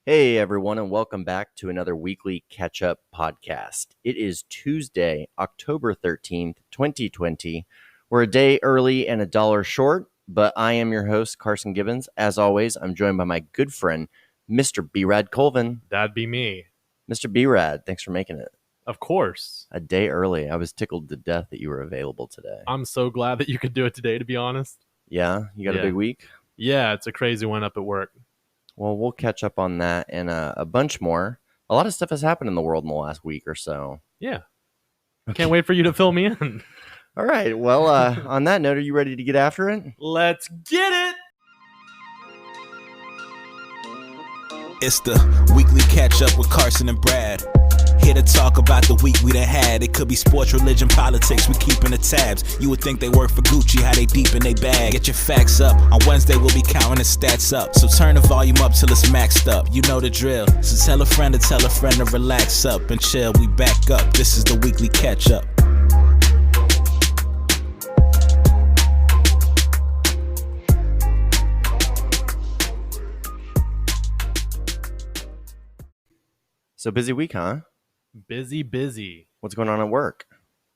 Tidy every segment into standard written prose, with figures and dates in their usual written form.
Hey everyone, and welcome back to another weekly catch-up podcast. It is Tuesday, October 13th, 2020. We're a day early and a dollar short, but I am your host, Carson Gibbons. As always, I'm joined by my good friend, Mr. B-Rad Colvin. That'd be me. Mr. B-Rad, thanks for making it. Of course. A day early. I was tickled to death that you were available today. I'm so glad that you could do it today, to be honest. Yeah? You got a big week? Yeah, it's a crazy one up at work. Well, we'll catch up on that and a bunch more. A lot of stuff has happened in the world in the last week or so. Yeah. Can't wait for you to fill me in. All right. Well, on that note, are you ready to get after it? Let's get it. It's the weekly catch up with Carson and Brad. Here to talk about the week we done had. It could be sports, religion, politics, we keeping the tabs. You would think they work for Gucci, how they deep in they bag. Get your facts up, on Wednesday we'll be counting the stats up. So turn the volume up till it's maxed up, you know the drill. So tell a friend to relax up and chill, we back up. This is the weekly catch up. So busy week, huh? Busy. What's going on at work?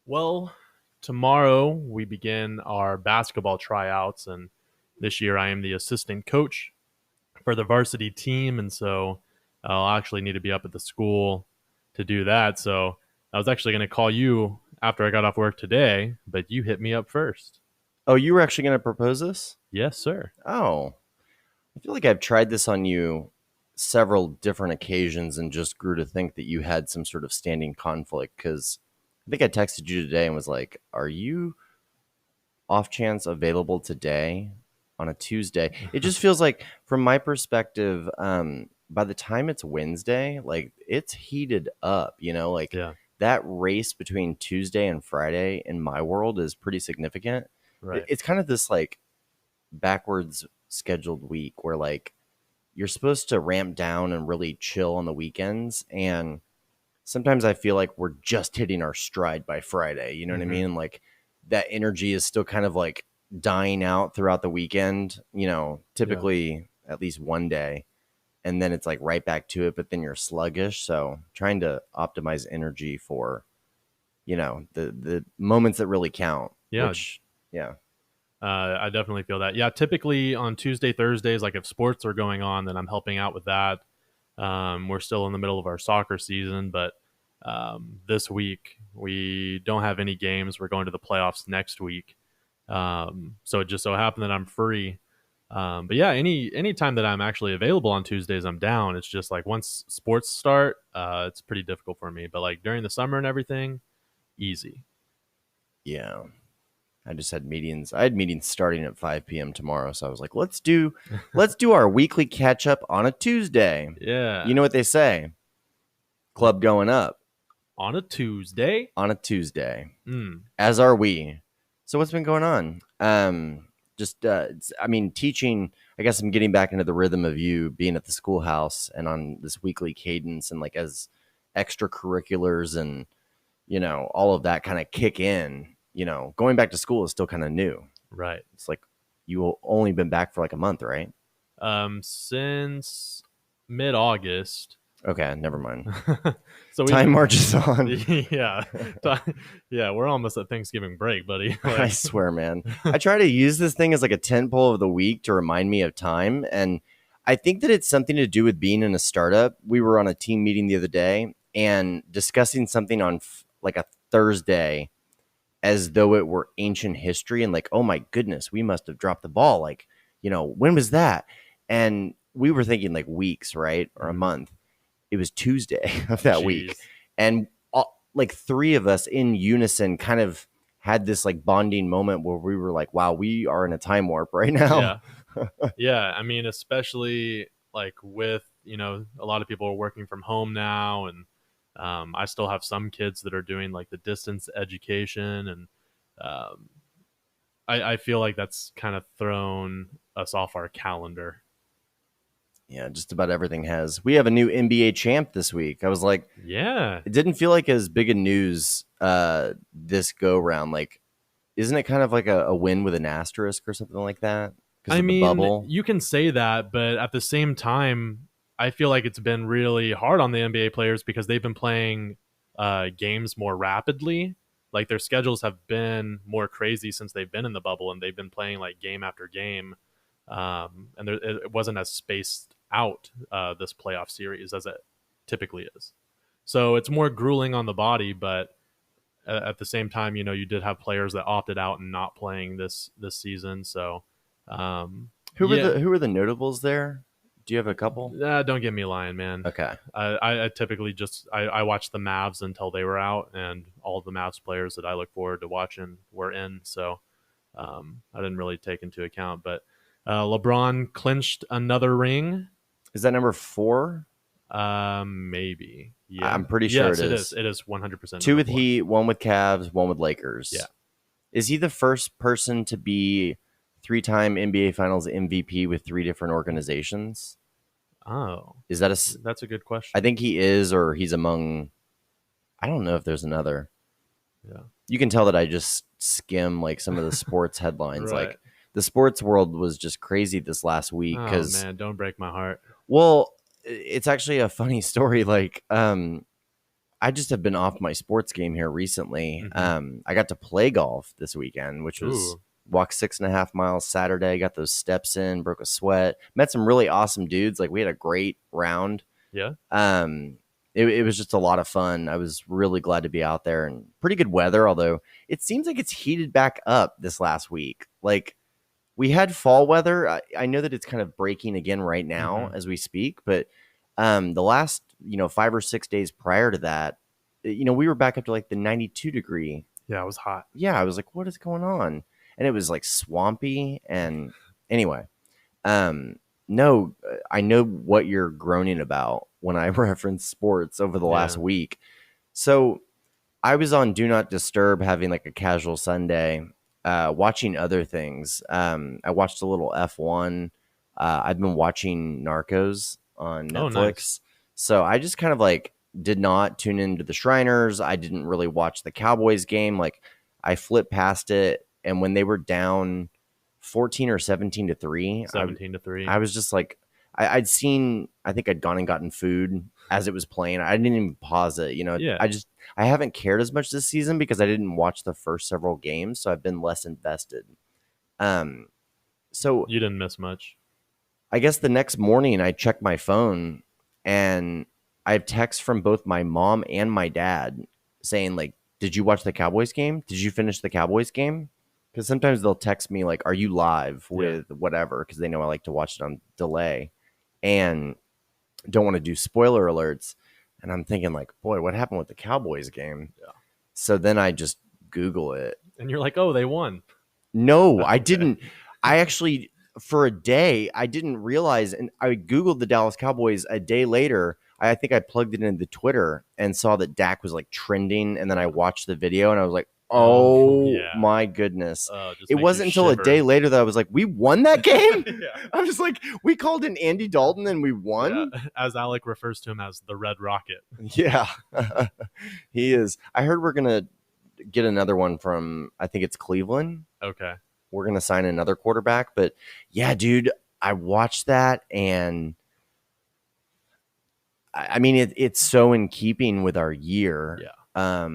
Well, tomorrow we begin our basketball tryouts, and this year I am the assistant coach for the varsity team, and so I'll actually need to be up at the school to do that. So I was actually going to call you after I got off work today, but you hit me up first. Oh, you were actually going to propose this? Yes, sir. Oh, I feel like I've tried this on you several different occasions and just grew to think that you had some sort of standing conflict, because I think I texted you today and was like, are you off chance available today on a Tuesday? It just feels like, from my perspective, by the time it's Wednesday, like it's heated up, like that race between Tuesday and Friday in my world is pretty significant. Right. It's kind of this like backwards scheduled week where like you're supposed to ramp down and really chill on the weekends, and sometimes I feel like we're just hitting our stride by Friday, you know what I mean? And like that energy is still kind of like dying out throughout the weekend, typically at least one day, and then it's like right back to it, but then you're sluggish. So trying to optimize energy for the moments that really count. I definitely feel that. Yeah, typically on Tuesday, Thursdays, like if sports are going on, then I'm helping out with that. We're still in the middle of our soccer season, but this week we don't have any games. We're going to the playoffs next week. So it just so happened that I'm free. But yeah, any time that I'm actually available on Tuesdays, I'm down. It's just like once sports start, it's pretty difficult for me. But like during the summer and everything, easy. Yeah. I just had meetings. I had meetings starting at 5 p.m. tomorrow. So I was like, let's do our weekly catch up on a Tuesday. Yeah. You know what they say? Club going up. On a Tuesday? On a Tuesday. As are we. So what's been going on? Teaching, I guess I'm getting back into the rhythm of you being at the schoolhouse and on this weekly cadence, and like as extracurriculars and, all of that kind of kick in. Going back to school is still kind of new. Right. It's like you only been back for like a month, right? Since mid-August. Okay, never mind. So time marches on. Yeah. Yeah, we're almost at Thanksgiving break, buddy. I swear, man. I try to use this thing as like a tentpole of the week to remind me of time. And I think that it's something to do with being in a startup. We were on a team meeting the other day and discussing something on like a Thursday as though it were ancient history, and like, oh my goodness, we must have dropped the ball. Like, when was that? And we were thinking like weeks, right? Or a month. It was Tuesday of that week. And like three of us in unison kind of had this like bonding moment where we were like, wow, we are in a time warp right now. Yeah. I mean, especially like with, a lot of people are working from home now, and I still have some kids that are doing like the distance education, and I feel like that's kind of thrown us off our calendar. Yeah, just about everything has. We have a new NBA champ this week. I was like, yeah, it didn't feel like as big a news this go round. Like, isn't it kind of like a win with an asterisk or something like that? I mean, you can say that, but at the same time, I feel like it's been really hard on the NBA players because they've been playing games more rapidly. Like their schedules have been more crazy since they've been in the bubble, and they've been playing like game after game. And it wasn't as spaced out this playoff series as it typically is. So it's more grueling on the body, but at the same time, you did have players that opted out and not playing this season. So who were the notables there? Do you have a couple? Don't get me lying, man. Okay. I typically just I watched the Mavs until they were out, and all of the Mavs players that I look forward to watching were in. So I didn't really take into account. But LeBron clinched another ring. Is that number 4? Maybe. Yeah, I'm pretty sure yes, it is. It is 100%. 2 with Heat, 1 with Cavs, 1 with Lakers. Yeah. Is he the first person to be 3-time NBA Finals MVP with 3 different organizations? Oh, is that that's a good question. I think he is, or he's among. I don't know if there's another. Yeah, you can tell that I just skim like some of the sports headlines. Right. Like the sports world was just crazy this last week. Oh man, don't break my heart. Well, it's actually a funny story. Like, I just have been off my sports game here recently. Mm-hmm. I got to play golf this weekend, which was walk 6.5 miles Saturday. Got those steps in, broke a sweat, met some really awesome dudes. Like we had a great round. Yeah. It was just a lot of fun. I was really glad to be out there, and pretty good weather. Although it seems like it's heated back up this last week. Like we had fall weather. I know that it's kind of breaking again right now as we speak, but the last 5 or 6 days prior to that, we were back up to like the 92 degree. Yeah, it was hot. Yeah, I was like, what is going on? And it was like swampy. And anyway, no, I know what you're groaning about when I reference sports over the last week. So I was on Do Not Disturb, having like a casual Sunday, watching other things. I watched a little F1. I've been watching Narcos on Netflix. Oh, nice. So I just kind of like did not tune into the Shriners. I didn't really watch the Cowboys game. Like I flipped past it. And when they were down 14 or 17-3, 17-3, I was just like, I think I'd gone and gotten food as it was playing. I didn't even pause it. I haven't cared as much this season because I didn't watch the first several games. So I've been less invested. So you didn't miss much. I guess the next morning I checked my phone and I have texts from both my mom and my dad saying like, did you watch the Cowboys game? Did you finish the Cowboys game? Because sometimes they'll text me like, are you live with whatever? Because they know I like to watch it on delay and don't want to do spoiler alerts. And I'm thinking like, boy, what happened with the Cowboys game? Yeah. So then I just Google it. And you're like, oh, they won. No, I didn't. I actually, for a day, I didn't realize. And I Googled the Dallas Cowboys a day later. I think I plugged it into Twitter and saw that Dak was like trending. And then I watched the video and I was like, oh my goodness. It wasn't until a day later that I was like, we won that game? I was like, we called in Andy Dalton and we won? Yeah. As Alec refers to him as the Red Rocket. Yeah, he is. I heard we're going to get another one from, I think it's Cleveland. Okay. We're going to sign another quarterback. But yeah, dude, I watched that and I mean, it's so in keeping with our year. Yeah.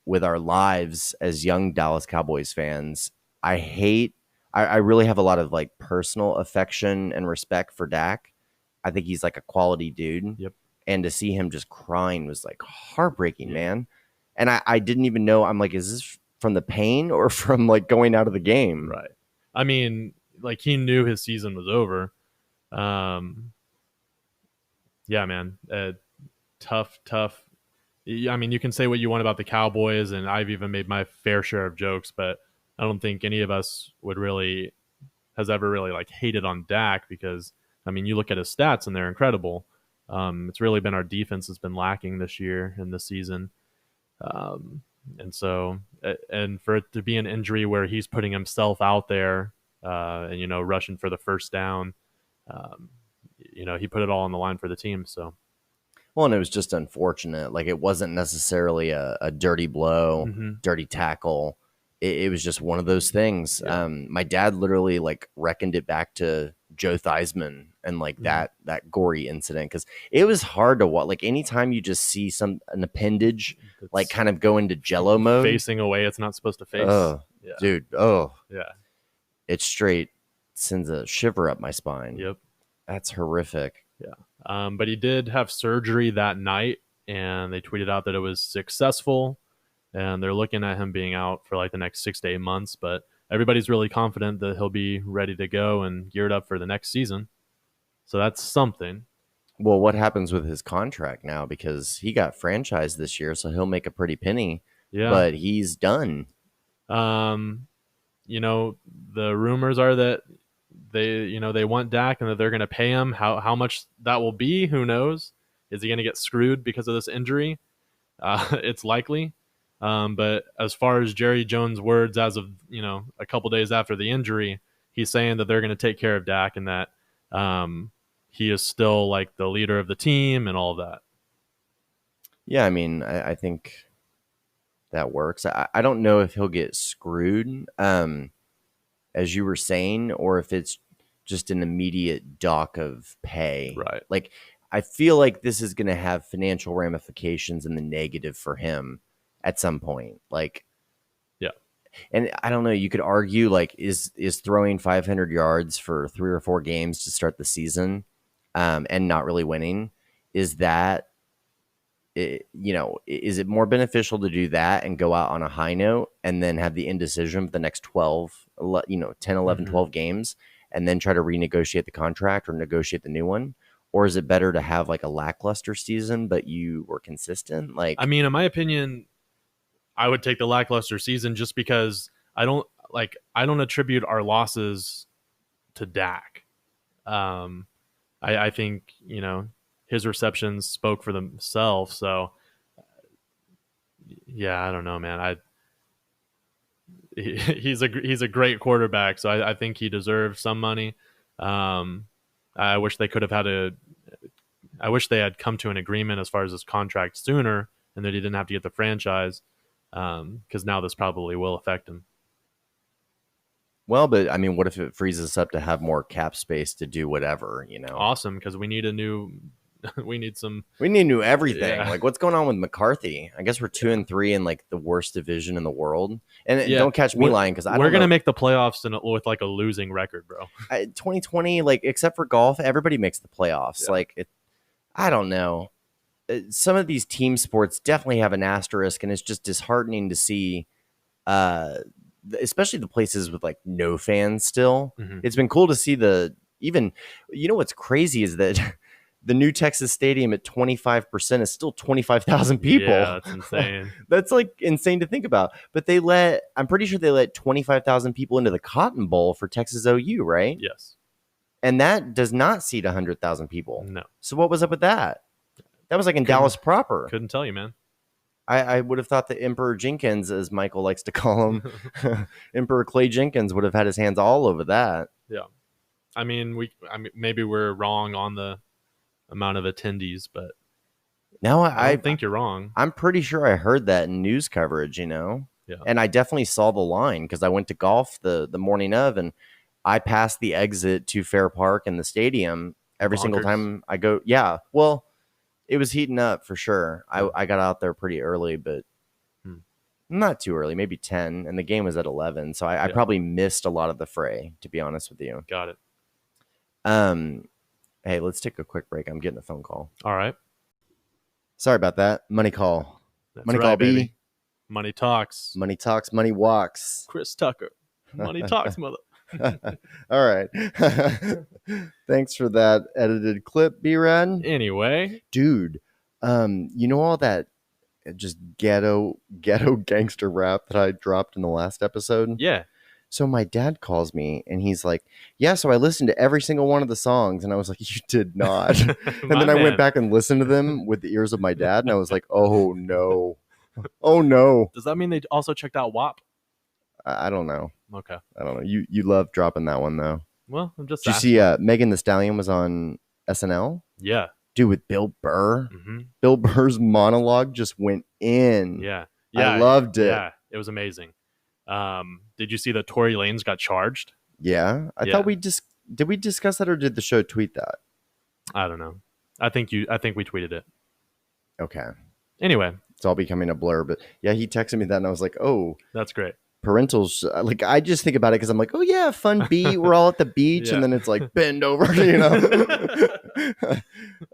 With our lives as young Dallas Cowboys fans. I really have a lot of like personal affection and respect for Dak. I think he's like a quality dude. Yep. And to see him just crying was like heartbreaking, man. And I didn't even know. I'm like, is this from the pain or from like going out of the game? Right. I mean, like he knew his season was over. Yeah, man. Tough. I mean, you can say what you want about the Cowboys, and I've even made my fair share of jokes, but I don't think any of us has ever really like hated on Dak because, I mean, you look at his stats and they're incredible. It's really been our defense that's been lacking this year and this season. And so, and for it to be an injury where he's putting himself out there and, rushing for the first down, he put it all on the line for the team. So. Well, and it was just unfortunate. Like it wasn't necessarily a dirty blow, dirty tackle. it was just one of those things. Yeah. My dad literally like reckoned it back to Joe Theismann and like that gory incident, because it was hard to watch. Like anytime you just see an appendage It's like kind of go into Jello mode, facing away, it's not supposed to face. Oh, Yeah. dude, oh, Yeah. it straight sends a shiver up my spine. Yep. That's horrific. Yeah. But he did have surgery that night, and they tweeted out that it was successful, and they're looking at him being out for like the next 6 to 8 months. But everybody's really confident that he'll be ready to go and geared up for the next season. So that's something. Well, what happens with his contract now? Because he got franchised this year, so he'll make a pretty penny. Yeah. But he's done. You know, the rumors are that they want Dak and that they're going to pay him. How much that will be, who knows? Is he going to get screwed because of this injury? It's likely. But as far as Jerry Jones' words as of, a couple days after the injury, he's saying that they're going to take care of Dak and that he is still like the leader of the team and all of that. Yeah, I mean, I think that works. I don't know if he'll get screwed, as you were saying, or if it's just an immediate dock of pay. Right. Like, I feel like this is going to have financial ramifications in the negative for him at some point. Like, yeah. And I don't know, you could argue, like, is throwing 500 yards for 3 or 4 games to start the season and not really winning, is that, is it more beneficial to do that and go out on a high note and then have the indecision for the next 10, 11, 12 games and then try to renegotiate the contract or negotiate the new one? Or is it better to have like a lackluster season, but you were consistent? Like, I mean, in my opinion, I would take the lackluster season just because I don't attribute our losses to Dak. I think, his receptions spoke for themselves. So yeah, I don't know, man. He's a great quarterback. So I think he deserves some money. I wish they had come to an agreement as far as his contract sooner and that he didn't have to get the franchise. Because now this probably will affect him. Well, but I mean, what if it frees us up to have more cap space to do whatever, Awesome, because we need we need new everything. Yeah. Like, what's going on with McCarthy? I guess we're 2-3 in like the worst division in the world. And don't catch me lying, because we're gonna make the playoffs with like a losing record, bro. 2020, like, except for golf, everybody makes the playoffs. Yeah. Like, I don't know. Some of these team sports definitely have an asterisk, and it's just disheartening to see, especially the places with like no fans still. Mm-hmm. It's been cool to see what's crazy is that the new Texas Stadium at 25% is still 25,000 people. Yeah, that's insane. That's like insane to think about. But I'm pretty sure they let 25,000 people into the Cotton Bowl for Texas OU, right? Yes. And that does not seat 100,000 people. No. So what was up with that? That was like in Dallas proper. Couldn't tell you, man. I would have thought that Emperor Jenkins, as Michael likes to call him, Emperor Clay Jenkins, would have had his hands all over that. Yeah. I mean, maybe we're wrong on the amount of attendees, but no, I think you're wrong. I'm pretty sure I heard that in news coverage, Yeah. And I definitely saw the line because I went to golf the morning of, and I passed the exit to Fair Park and the stadium every single time I go. Yeah, well, it was heating up for sure. I got out there pretty early, but not too early, maybe 10, and the game was at 11, so I probably missed a lot of the fray, to be honest with you. Got it. Hey, let's take a quick break. I'm getting a phone call. All right. Sorry about that. Money call. That's money right, call, baby. B. Money talks. Money talks, money walks. Chris Tucker. Money talks, mother. All right. Thanks for that edited clip, B-Rad. Anyway. Dude, all that just ghetto gangster rap that I dropped in the last episode? Yeah. So my dad calls me and he's like, yeah, so I listened to every single one of the songs. And I was like, you did not. And then I went back and listened to them with the ears of my dad. And I was like, oh, no. Oh, no. Does that mean they also checked out WAP? I don't know. Okay. I don't know. You love dropping that one, though. Well, I'm just Did you see Megan Thee Stallion was on SNL? Yeah. Dude, with Bill Burr. Mm-hmm. Bill Burr's monologue just went in. Yeah. I loved it. Yeah. It was amazing. Did you see that Tory Lanez got charged? Yeah, I thought did we discuss that, or did the show tweet that? I don't know. I think we tweeted it. Okay. Anyway, it's all becoming a blur, but yeah, he texted me that and I was like, oh, that's great. Parentals, like, I just think about it because I'm like, oh yeah, fun beat, we're all at the beach, and then it's like bend over, you know.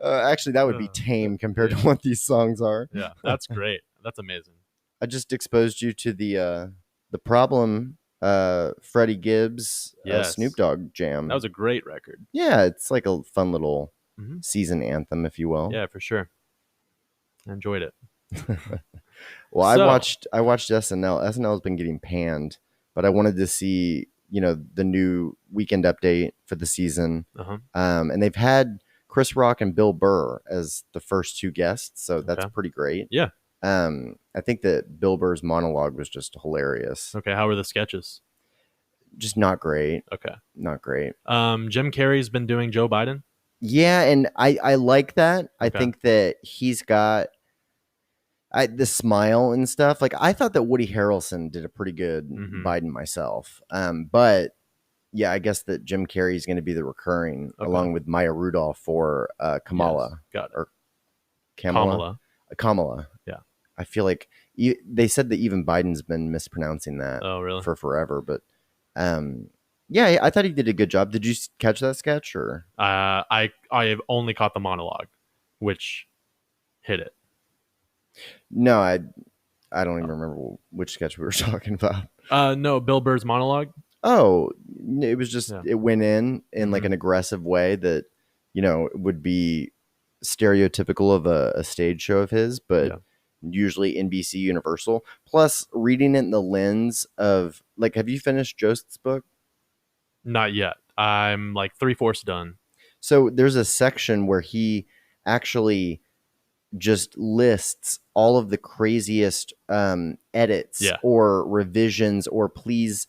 Actually, that would be tame compared to what these songs are. Yeah, that's great. That's amazing. I just exposed you to the problem, Freddie Gibbs, Snoop Dogg jam. That was a great record. Yeah, it's like a fun little season anthem, if you will. Yeah, for sure. I enjoyed it. Well, I watched SNL. SNL has been getting panned, but I wanted to see, the new Weekend Update for the season. And they've had Chris Rock and Bill Burr as the first two guests, so that's pretty great. Yeah. I think that Bill Burr's monologue was just hilarious. Okay, how were the sketches? Just not great. Okay. Not great. Jim Carrey's been doing Joe Biden? Yeah, and I like that. I think that he's got the smile and stuff. Like, I thought that Woody Harrelson did a pretty good Biden myself. But yeah, I guess that Jim Carrey is going to be the recurring along with Maya Rudolph for Kamala. Yes, got it. Or Kamala. Kamala. Yeah. I feel like they said that even Biden's been mispronouncing that for forever. But yeah, I thought he did a good job. Did you catch that sketch? Or I have only caught the monologue, which hit it. No, I don't even remember which sketch we were talking about. No, Bill Burr's monologue. Oh, it was just it went in like an aggressive way that would be stereotypical of a stage show of his, but usually NBC Universal. Plus, reading it in the lens of, like, have you finished Jost's book? Not yet. I'm like 3/4 done. So there's a section where he actually just lists all of the craziest edits or revisions or please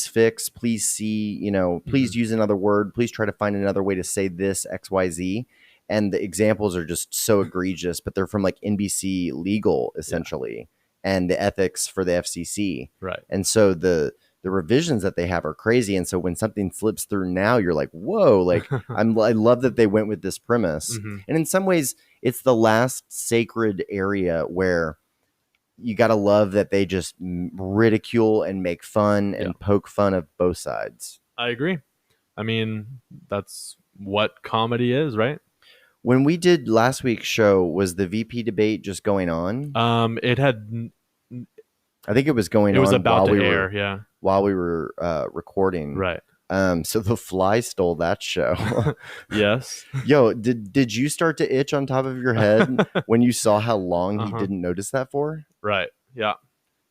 fix, please see, please use another word, please try to find another way to say this XYZ. And the examples are just so egregious, but they're from like NBC Legal essentially, and the ethics for the FCC. Right. And so the revisions that they have are crazy. And so when something slips through now, you're like, whoa, like I love that they went with this premise. And in some ways it's the last sacred area where you got to love that they just ridicule and make fun and poke fun of both sides. I agree. I mean, that's what comedy is, right? When we did last week's show, was the VP debate just going on? It had. I think it was going on. It was about to air, while we were recording. Right. So the fly stole that show. Yes. Yo, did you start to itch on top of your head when you saw how long he didn't notice that for? Right. Yeah.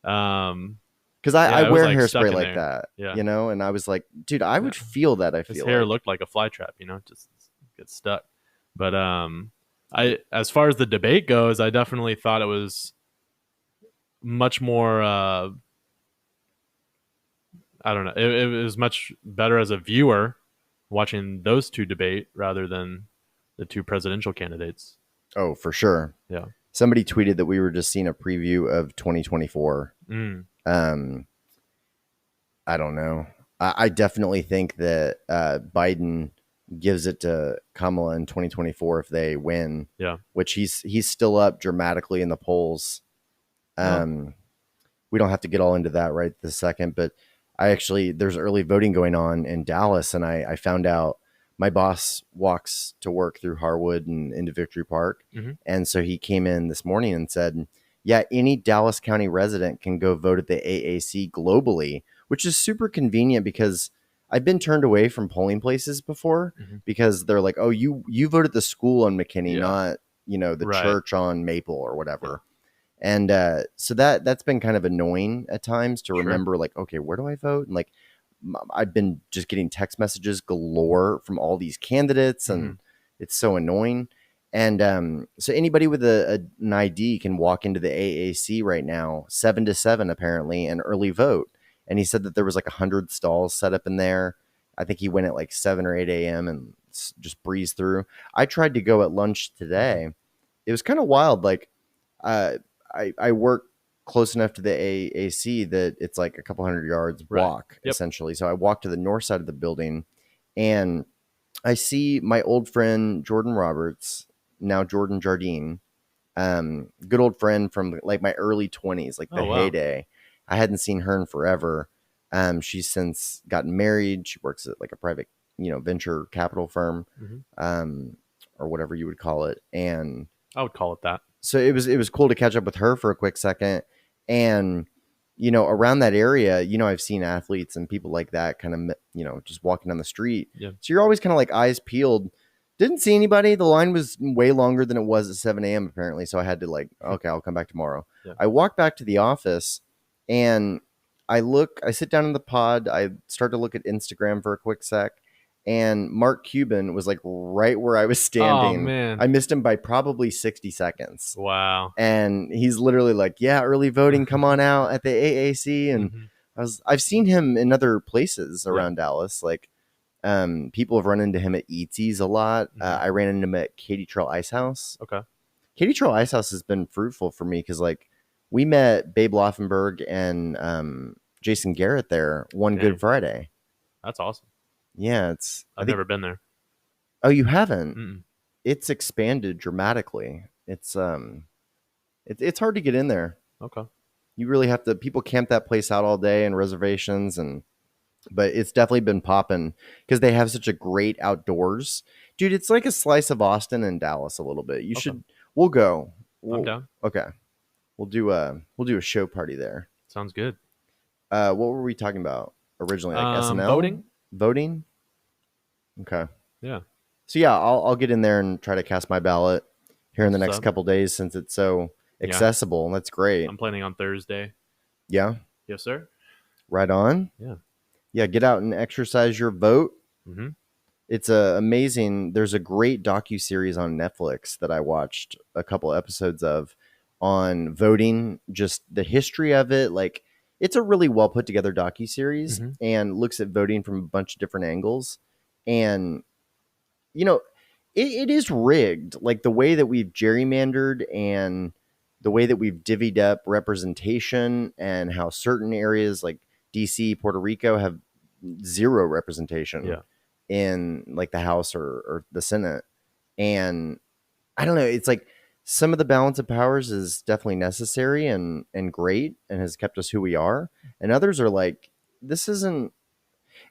Because I wear hairspray like that. Yeah. And I was like, dude, I would feel that. His hair looked like a fly trap. Just gets stuck. But as far as the debate goes, I definitely thought it was much more. I don't know. It was much better as a viewer watching those two debate rather than the two presidential candidates. Oh, for sure. Yeah. Somebody tweeted that we were just seeing a preview of 2024. I don't know. I definitely think that Biden gives it to Kamala in 2024 if they win. Yeah. Which he's still up dramatically in the polls. We don't have to get all into that right this second, but there's early voting going on in Dallas, and I found out my boss walks to work through Harwood and into Victory Park. And so he came in this morning and said, yeah, any Dallas County resident can go vote at the AAC globally, which is super convenient because I've been turned away from polling places before because they're like, oh, you vote at the school on McKinney, not, the church on Maple or whatever. And so that's been kind of annoying at times to remember, like, okay, where do I vote? And like, I've been just getting text messages galore from all these candidates, and it's so annoying. And so anybody with an ID can walk into the AAC right now, 7 to 7 apparently, and early vote. And he said that there was like 100 stalls set up in there. I think he went at like 7 or 8 a.m. and just breezed through. I tried to go at lunch today. It was kind of wild. Like, I work close enough to the AAC that it's like a couple hundred yards walk, essentially. So I walked to the north side of the building, and I see my old friend Jordan Roberts, now Jordan Jardine, good old friend from like my early 20s, like the heyday. I hadn't seen her in forever. She's since gotten married. She works at like a private, venture capital firm, or whatever you would call it. And I would call it that. So it was cool to catch up with her for a quick second. And, around that area, I've seen athletes and people like that kind of, just walking down the street. Yeah. So you're always kind of like eyes peeled. Didn't see anybody. The line was way longer than it was at 7 a.m. apparently. So I had to okay, I'll come back tomorrow. Yeah. I walk back to the office and I sit down in the pod. I start to look at Instagram for a quick sec. And Mark Cuban was like right where I was standing. Oh, man. I missed him by probably 60 seconds. Wow. And he's literally like, yeah, early voting, come on out at the AAC. And I've seen him in other places around Dallas. Like people have run into him at Eatsy's a lot. I ran into him at Katy Trail Ice House. Okay. Katy Trail Ice House has been fruitful for me because like we met Babe Laufenberg and Jason Garrett there one Good Friday. That's awesome. Yeah, I've never been there. Oh, you haven't? Mm-mm. It's expanded dramatically. It's hard to get in there. Okay. You really have to. People camp that place out all day and reservations, but it's definitely been popping because they have such a great outdoors, dude. It's like a slice of Austin and Dallas a little bit. You should. We'll go. I'm down. Okay, we'll do a show party there. Sounds good. What were we talking about originally? Like SNL voting. Okay. Yeah. So yeah, I'll get in there and try to cast my ballot here in the next couple days since it's so accessible. That's great. I'm planning on Thursday. Yeah. Yes, sir. Right on. Yeah. Yeah. Get out and exercise your vote. Mm-hmm. It's amazing. There's a great docuseries on Netflix that I watched a couple episodes of on voting, just the history of it. Like it's a really well put together docuseries and looks at voting from a bunch of different angles. And, it is rigged, like the way that we've gerrymandered and the way that we've divvied up representation and how certain areas like DC, Puerto Rico have zero representation in like the House or the Senate. And I don't know, it's like some of the balance of powers is definitely necessary and great and has kept us who we are. And others are like, this isn't.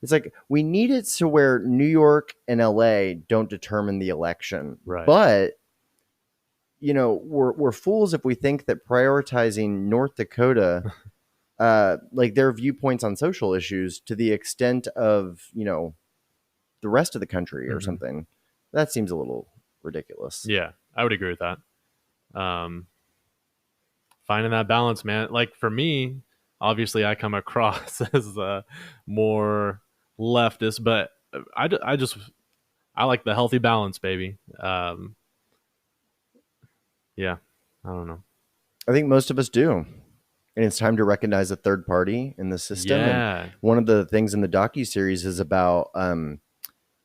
It's like we need it to where New York and LA don't determine the election. Right. But, we're fools if we think that prioritizing North Dakota, like their viewpoints on social issues to the extent of, the rest of the country or something. That seems a little ridiculous. Yeah, I would agree with that. Finding that balance, man. Like for me, obviously I come across as more leftist, but I like the healthy balance, baby. Yeah, I don't know. I think most of us do. And it's time to recognize a third party in the system. Yeah. And one of the things in the docuseries is about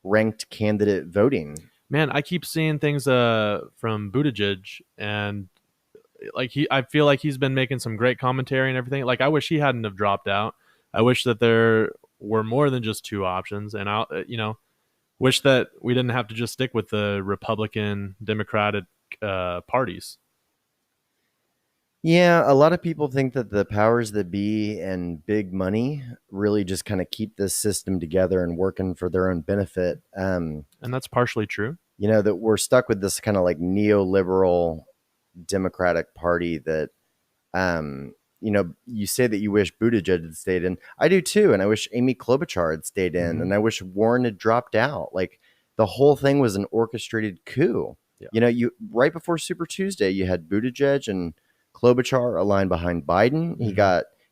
ranked candidate voting. Man, I keep seeing things from Buttigieg, and I feel like he's been making some great commentary and everything. Like I wish he hadn't have dropped out. I wish that there were more than just two options, and I wish that we didn't have to just stick with the Republican Democratic parties. Yeah, a lot of people think that the powers that be and big money really just kind of keep this system together and working for their own benefit. And that's partially true. That we're stuck with this kind of like neoliberal Democratic Party that, you say that you wish Buttigieg had stayed in. I do too. And I wish Amy Klobuchar had stayed in. And I wish Warren had dropped out. Like the whole thing was an orchestrated coup. Yeah. You right before Super Tuesday, you had Buttigieg and Klobuchar aligned behind Biden.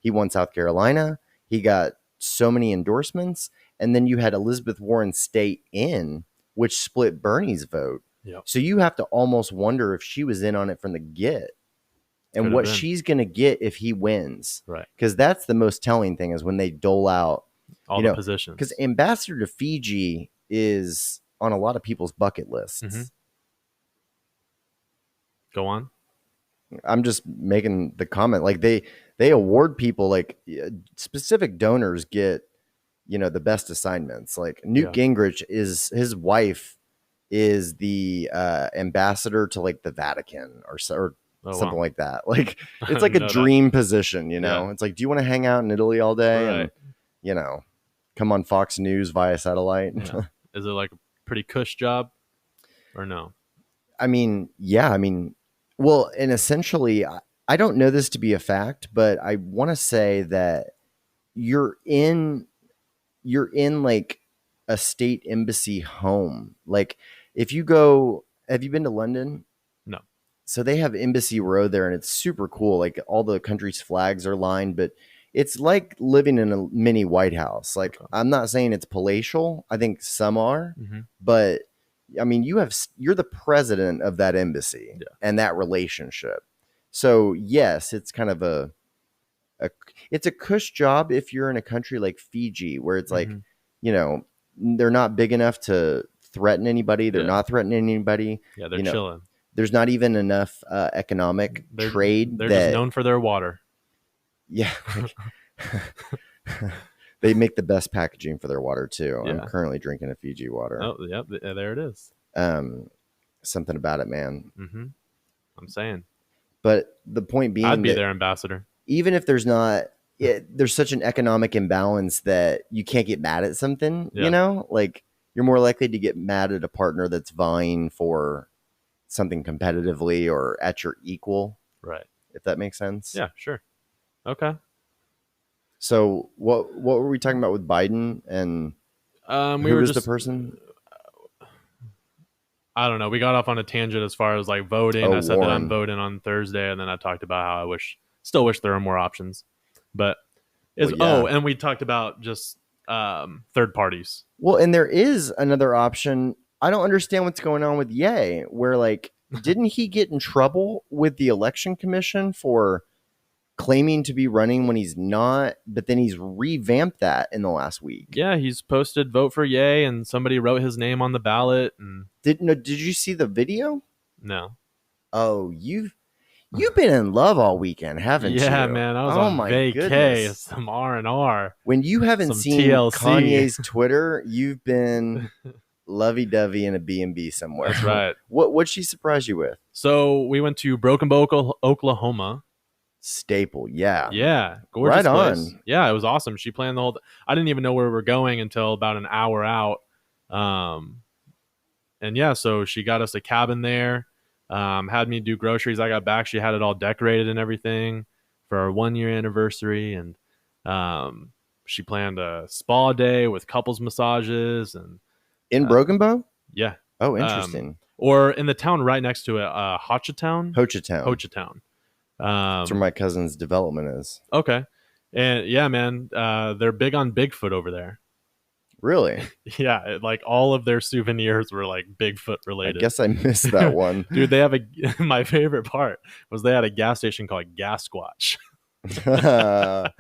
He won South Carolina. He got so many endorsements. And then you had Elizabeth Warren stay in, which split Bernie's vote. Yep. So you have to almost wonder if she was in on it from the get and what she's going to get if he wins. Right. Because that's the most telling thing is when they dole out all the positions. Because ambassador to Fiji is on a lot of people's bucket lists. Go on. I'm just making the comment. Like they award people like specific donors get, the best assignments. Like Newt Gingrich is his wife is the ambassador to like the Vatican or something like that. Like it's like a dream position, It's like, do you want to hang out in Italy all day and, come on Fox News via satellite? Yeah. Is it like a pretty cush job or no? I mean, yeah. I mean, well, and essentially, I don't know this to be a fact, but I want to say that you're in like a state embassy home. Like if you go, have you been to London? No. So they have Embassy Row there and it's super cool. Like all the country's flags are lined, but it's like living in a mini White House. Like I'm not saying it's palatial. I think some are, but I mean, you're the president of that embassy and that relationship. So yes, it's kind of it's a cush job if you're in a country like Fiji, where it's like, they're not big enough to threaten anybody. They're not threatening anybody. Yeah, they're chilling. There's not even enough economic trade. They're just known for their water. Yeah. They make the best packaging for their water too. Yeah. I'm currently drinking a Fiji water. Oh, yeah, there it is. Something about it, man. Mm-hmm. I'm saying. But the point being, I'd be their ambassador. Even if there's not, there's such an economic imbalance that you can't get mad at something. Like you're more likely to get mad at a partner that's vying for something competitively or at your equal. Right. If that makes sense. Yeah, sure. Okay. So what were we talking about with Biden and who was the person? I don't know. We got off on a tangent as far as like voting. I said Warren. that I'm voting on Thursday, and then I talked about how I still wish there were more options. But and we talked about just third parties. Well, and there is another option. I don't understand what's going on with Ye, where like didn't he get in trouble with the election commission for claiming to be running when he's not, but then he's revamped that in the last week. Yeah, he's posted vote for Ye and somebody wrote his name on the ballot. And did you see the video? No. Oh, you've been in love all weekend, haven't you? Yeah, man. I was on vacay, some R&R. When you haven't seen TLC. Kanye's Twitter, you've been lovey-dovey in a B&B somewhere. That's right. What'd she surprise you with? So we went to Broken Bow, Oklahoma. Staple, yeah. Yeah, gorgeous right place. on. Yeah, it was awesome. She planned the whole I didn't even know where we were going until about an hour out. And yeah, so she got us a cabin there, had me do groceries. I got back, she had it all decorated and everything for our 1-year anniversary. And she planned a spa day with couples massages. And in Broken Bow? Yeah. Oh, interesting. Or in the town right next to it, Hochatown. That's where my cousin's development is. Okay. And yeah, man, they're big on Bigfoot over there. Really? Yeah, like all of their souvenirs were like Bigfoot related. I guess I missed that one. Dude, they have my favorite part was they had a gas station called Gas Squatch. That's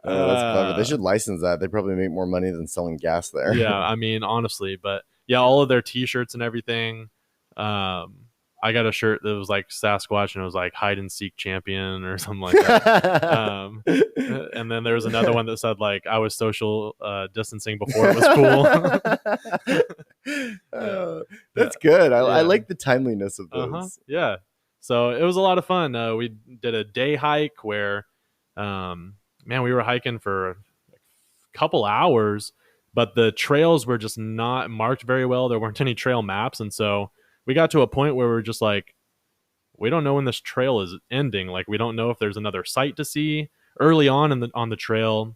clever. They should license that. They probably make more money than selling gas there. Yeah, I mean, honestly, but yeah, all of their t-shirts and everything. I got a shirt that was like Sasquatch and it was like hide and seek champion or something like that. And then there was another one that said like I was social distancing before it was cool. That's good. I like the timeliness of those. Yeah. So it was a lot of fun. We did a day hike where, man, we were hiking for a couple hours, but the trails were just not marked very well. There weren't any trail maps. And so we got to a point where we're just like, we don't know when this trail is ending. Like, we don't know if there's another site to see. Early on on the trail,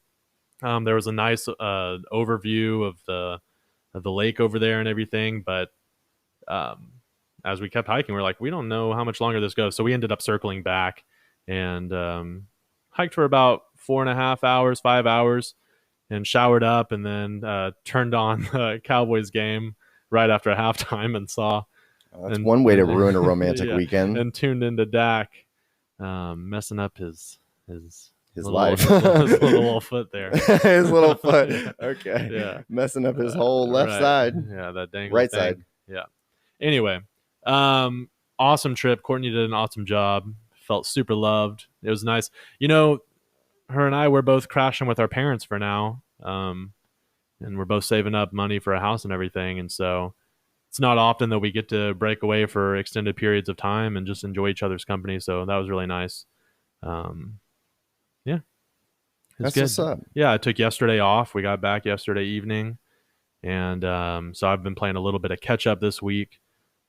there was a nice overview of the lake over there and everything. But as we kept hiking, we're like, we don't know how much longer this goes. So we ended up circling back and hiked for about 4.5 hours, 5 hours, and showered up, and then turned on the Cowboys game right after halftime and saw. That's one way to ruin a romantic weekend. And tuned into Dak, messing up his life, his little foot there, his little foot. Okay, yeah, messing up his whole left side. Yeah, that dang right side. Yeah. Anyway, awesome trip. Courtney did an awesome job. Felt super loved. It was nice. You know, her and I were both crashing with our parents for now. And we're both saving up money for a house and everything. And so it's not often that we get to break away for extended periods of time and just enjoy each other's company. So that was really nice. Yeah. That's good. what's up. Yeah. I took yesterday off. We got back yesterday evening. And so I've been playing a little bit of catch up this week.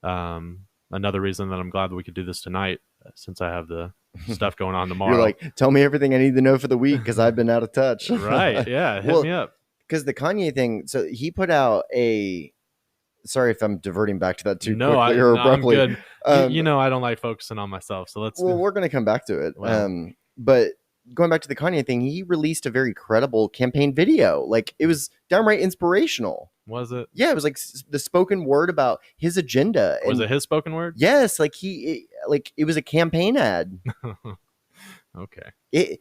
Another reason that I'm glad that we could do this tonight, since I have the stuff going on tomorrow. You're like, tell me everything I need to know for the week because I've been out of touch. Right. Yeah. Hit me up. Because the Kanye thing, so he put out a. Sorry if I'm diverting back to that too quickly or abruptly. I'm good. You know, I don't like focusing on myself, so let's. Well, we're going to come back to it. Wow. But going back to the Kanye thing, he released a very credible campaign video. Like, it was downright inspirational. Was it? Yeah, it was like the spoken word about his agenda. Was it his spoken word? Yes, like it was a campaign ad. Okay.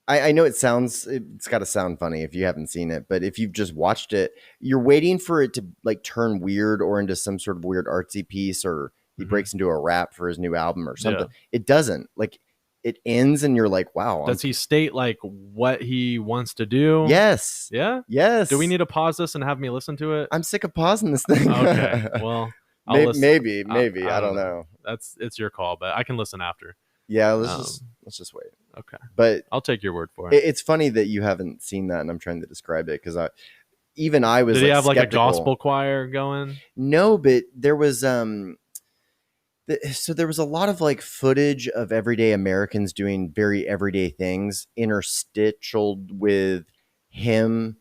I know it's got to sound funny if you haven't seen it, but if you've just watched it, you're waiting for it to like turn weird or into some sort of weird artsy piece, or he breaks into a rap for his new album or something. Yeah. It doesn't. Like, it ends and you're like, wow. Does he state like what he wants to do? Yes. Yeah? Yes. Do we need to pause this and have me listen to it? I'm sick of pausing this thing. Okay. Well, maybe. I don't know. It's your call, but I can listen after. Yeah, let's just wait. Okay. But I'll take your word for it. It's funny that you haven't seen that, and I'm trying to describe it because I was. Did he have skeptical. Like a gospel choir going? No, but there was so there was a lot of like footage of everyday Americans doing very everyday things, interstitial with him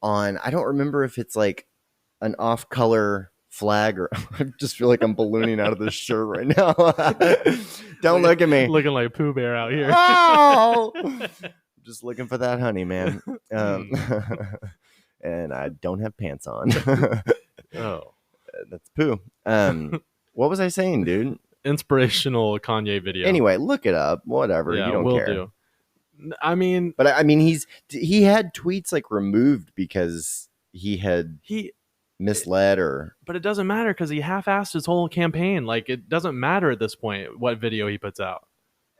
on. I don't remember if it's like an off-color flag or I just feel like I'm ballooning out of this shirt right now. Don't look at me. Looking like Pooh Bear out here. Oh! Just looking for that honey, man. And I don't have pants on. Oh. That's Pooh. What was I saying, dude? Inspirational Kanye video. Anyway, look it up. Whatever. Yeah, you don't care. Do. I mean, but I mean, he had tweets like removed because he misled or. But it doesn't matter because he half-assed his whole campaign. Like, it doesn't matter at this point what video he puts out.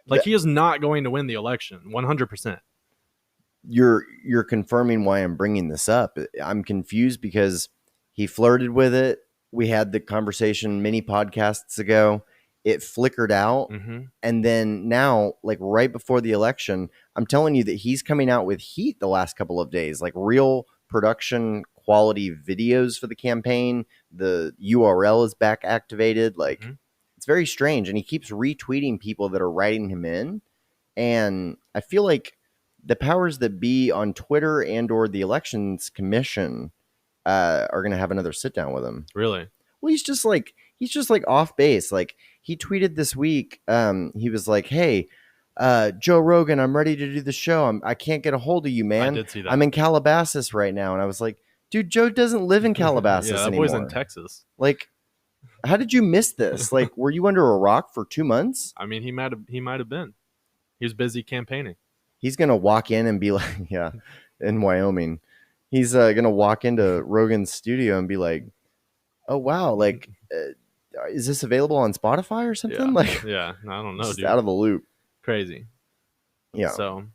Like, he is not going to win the election. 100%. You're confirming why I'm bringing this up. I'm confused because he flirted with it. We had the conversation many podcasts ago. It flickered out. Mm-hmm. And then now, like right before the election, I'm telling you that he's coming out with heat the last couple of days, like real production quality videos for the campaign. The URL is back activated. Like, It's very strange. And he keeps retweeting people that are writing him in. And I feel like the powers that be on Twitter and or the Elections Commission are going to have another sit down with him. Really? Well, he's just like off base. Like, he tweeted this week. He was like, "Hey, Joe Rogan, I'm ready to do the show. I can't get a hold of you, man. I did see that. I'm in Calabasas right now." And I was like, "Dude, Joe doesn't live in Calabasas yeah, that anymore. boy's in Texas. Like, how did you miss this? Like, were you under a rock for 2 months?" I mean, he might have been. He was busy campaigning. He's gonna walk in and be like, "Yeah," in Wyoming. He's gonna walk into Rogan's studio and be like, "Oh wow, like, is this available on Spotify or something?" Yeah. Like, yeah, I don't know, just dude. out of the loop. Crazy. Yeah. So,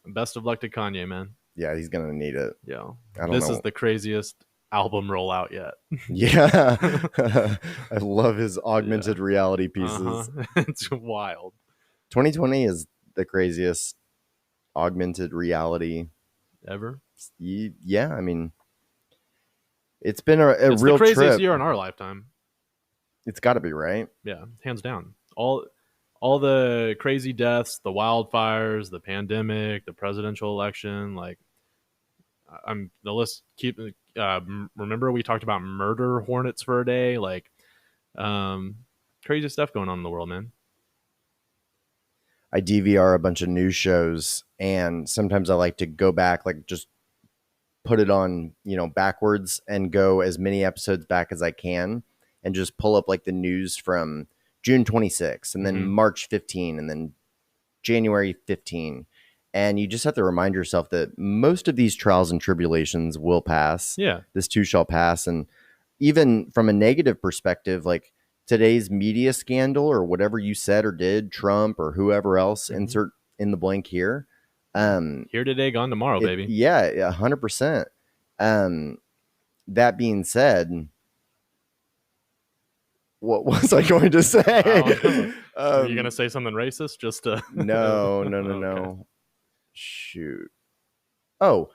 best of luck to Kanye, man. Yeah, he's gonna need it. Yeah. This is the craziest album rollout yet. Yeah. I love his augmented reality pieces. It's wild. 2020 is the craziest augmented reality ever. Yeah, I mean, it's been a it's real the craziest trip. year in our lifetime. It's got to be, right? Yeah, hands down. All the crazy deaths, the wildfires, the pandemic, the presidential election. Like, the list keep. Remember we talked about murder hornets for a day. Like, crazy stuff going on in the world, man. I DVR a bunch of news shows, and sometimes I like to go back, like just put it on, backwards and go as many episodes back as I can and just pull up like the news from June 26 and then March 15 and then January 15. And you just have to remind yourself that most of these trials and tribulations will pass. Yeah. This too shall pass. And even from a negative perspective, like today's media scandal or whatever you said or did, Trump or whoever else, insert in the blank here. Here today, gone tomorrow, baby. Yeah, 100%. That being said, what was I going to say? Are you going to say something racist? Just to... No. Okay. Shoot. Oh,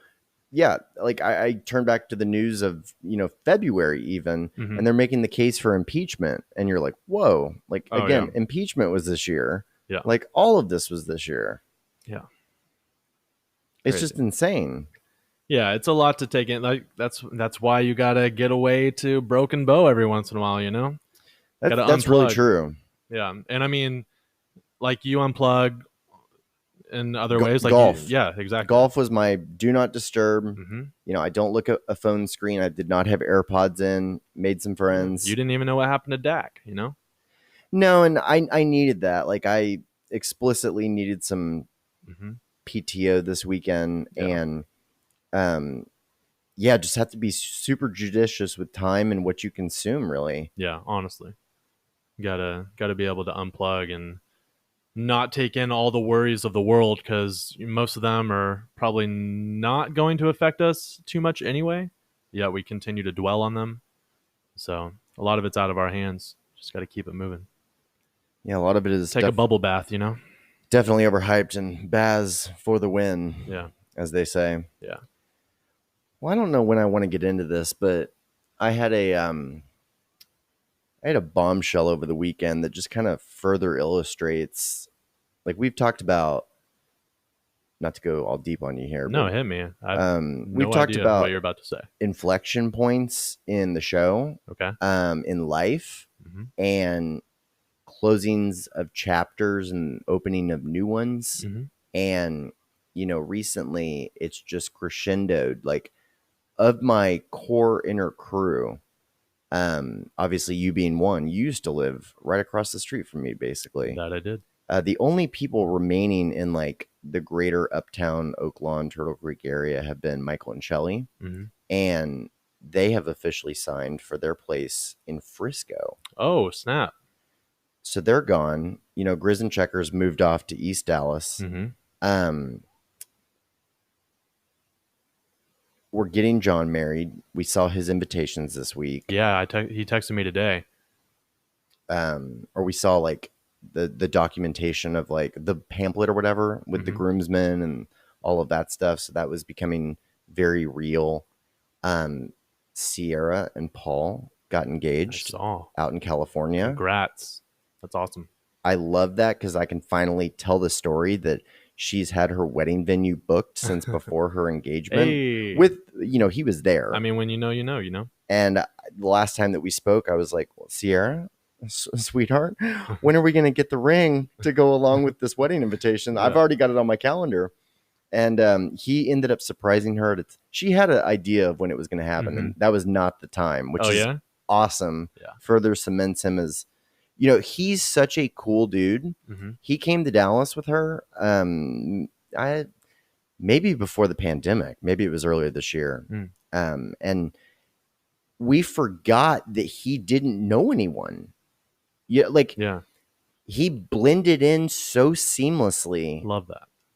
yeah. Like I turned back to the news of, February even, and they're making the case for impeachment. And you're like, whoa, like, again, impeachment was this year. Yeah. Like all of this was this year. Yeah. It's just insane. Yeah, it's a lot to take in. Like that's why you gotta get away to Broken Bow every once in a while, That's really true. Yeah. And I mean, like you unplug in other ways. Like golf. Yeah, exactly. Golf was my do not disturb. I don't look at a phone screen. I did not have AirPods in, made some friends. You didn't even know what happened to Dak, No, and I needed that. Like I explicitly needed some PTO this weekend, and just have to be super judicious with time and what you consume, really. Yeah, honestly. Gotta be able to unplug and not take in all the worries of the world, because most of them are probably not going to affect us too much anyway. Yet we continue to dwell on them. So a lot of it's out of our hands. Just got to keep it moving. Yeah, a lot of it is take a bubble bath, Definitely overhyped, and Baz for the win. Yeah, as they say. Yeah. Well, I don't know when I want to get into this, but I had a bombshell over the weekend that just kind of further illustrates, like we've talked about, not to go all deep on you here. No, hit me. We've talked about what you're about to say. Inflection points in the show. Okay. In life, and closings of chapters and opening of new ones. And, recently it's just crescendoed, like, of my core inner crew. Obviously you being one, you used to live right across the street from me, basically. That I did. The only people remaining in like the greater uptown Oak Lawn, Turtle Creek area have been Michael and Shelley. And they have officially signed for their place in Frisco. Oh, snap. So they're gone. Grizz and Checkers moved off to East Dallas. We're getting John married. We saw his invitations this week. Yeah, he texted me today. Or we saw like the documentation of like the pamphlet or whatever with the groomsmen and all of that stuff. So that was becoming very real. Sierra and Paul got engaged out in California. Congrats. That's awesome. I love that because I can finally tell the story that she's had her wedding venue booked since before her engagement. With, he was there. I mean, when you know. And the last time that we spoke, I was like, well, Sierra, sweetheart, when are we going to get the ring to go along with this wedding invitation? I've already got it on my calendar. And he ended up surprising her. She had an idea of when it was going to happen, and that was not the time, which is awesome. Yeah. Further cements him as, he's such a cool dude. He came to Dallas with her. Maybe before the pandemic, maybe it was earlier this year. And we forgot that he didn't know anyone. Yeah. He blended in so seamlessly. Love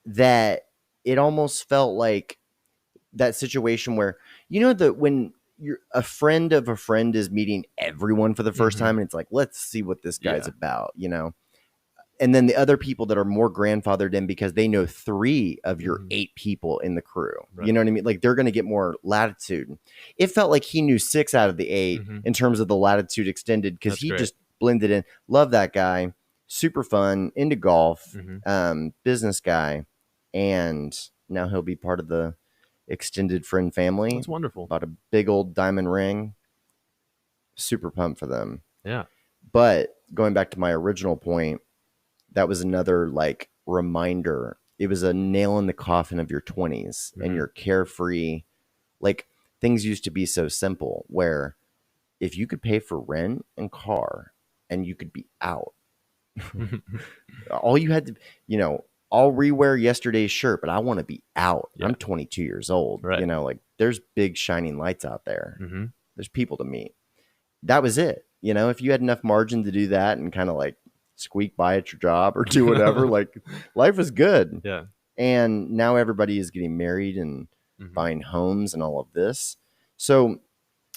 that it almost felt like that situation where, that when you're a friend of a friend is meeting everyone for the first time, and it's like, let's see what this guy's about, and then the other people that are more grandfathered in because they know 3 of your 8 people in the crew, you know what I mean? Like they're going to get more latitude. It felt like he knew 6 out of the 8 in terms of the latitude extended, because he just blended in. Love that guy. Super fun, into golf, business guy. And now he'll be part of the extended friend family. That's wonderful. Bought a big old diamond ring. Super pumped for them. Yeah. But going back to my original point, that was another like reminder. It was a nail in the coffin of your 20s and your carefree. Like things used to be so simple where if you could pay for rent and car and you could be out, all you had to, I'll rewear yesterday's shirt, but I want to be out. I'm 22 years old. Like there's big shining lights out there. There's people to meet. That was it. you know, if you had enough margin to do that and kind of like squeak by at your job or do whatever, like life was good. Yeah. And now everybody is getting married and buying homes and all of this. So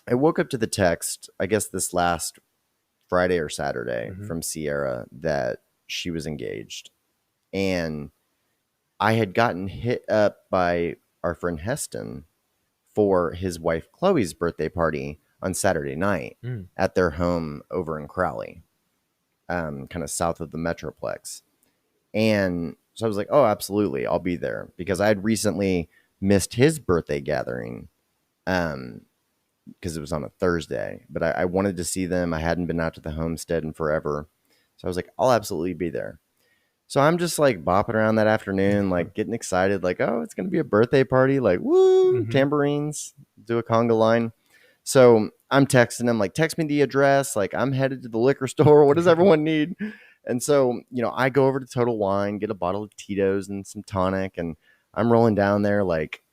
I woke up to the text, I guess this last Friday or Saturday from Sierra that she was engaged. And I had gotten hit up by our friend Heston for his wife Chloe's birthday party on Saturday night at their home over in Crowley, kind of south of the Metroplex. And so I was like, oh, absolutely, I'll be there, because I had recently missed his birthday gathering because it was on a Thursday. But I wanted to see them. I hadn't been out to the homestead in forever. So I was like, I'll absolutely be there. So I'm just like bopping around that afternoon, like getting excited, like, oh, it's going to be a birthday party, like, woo, tambourines, do a conga line. So I'm texting him, like, text me the address. Like, I'm headed to the liquor store. What does everyone need? And so, you know, I go over to Total Wine, get a bottle of Tito's and some tonic, and I'm rolling down there, like,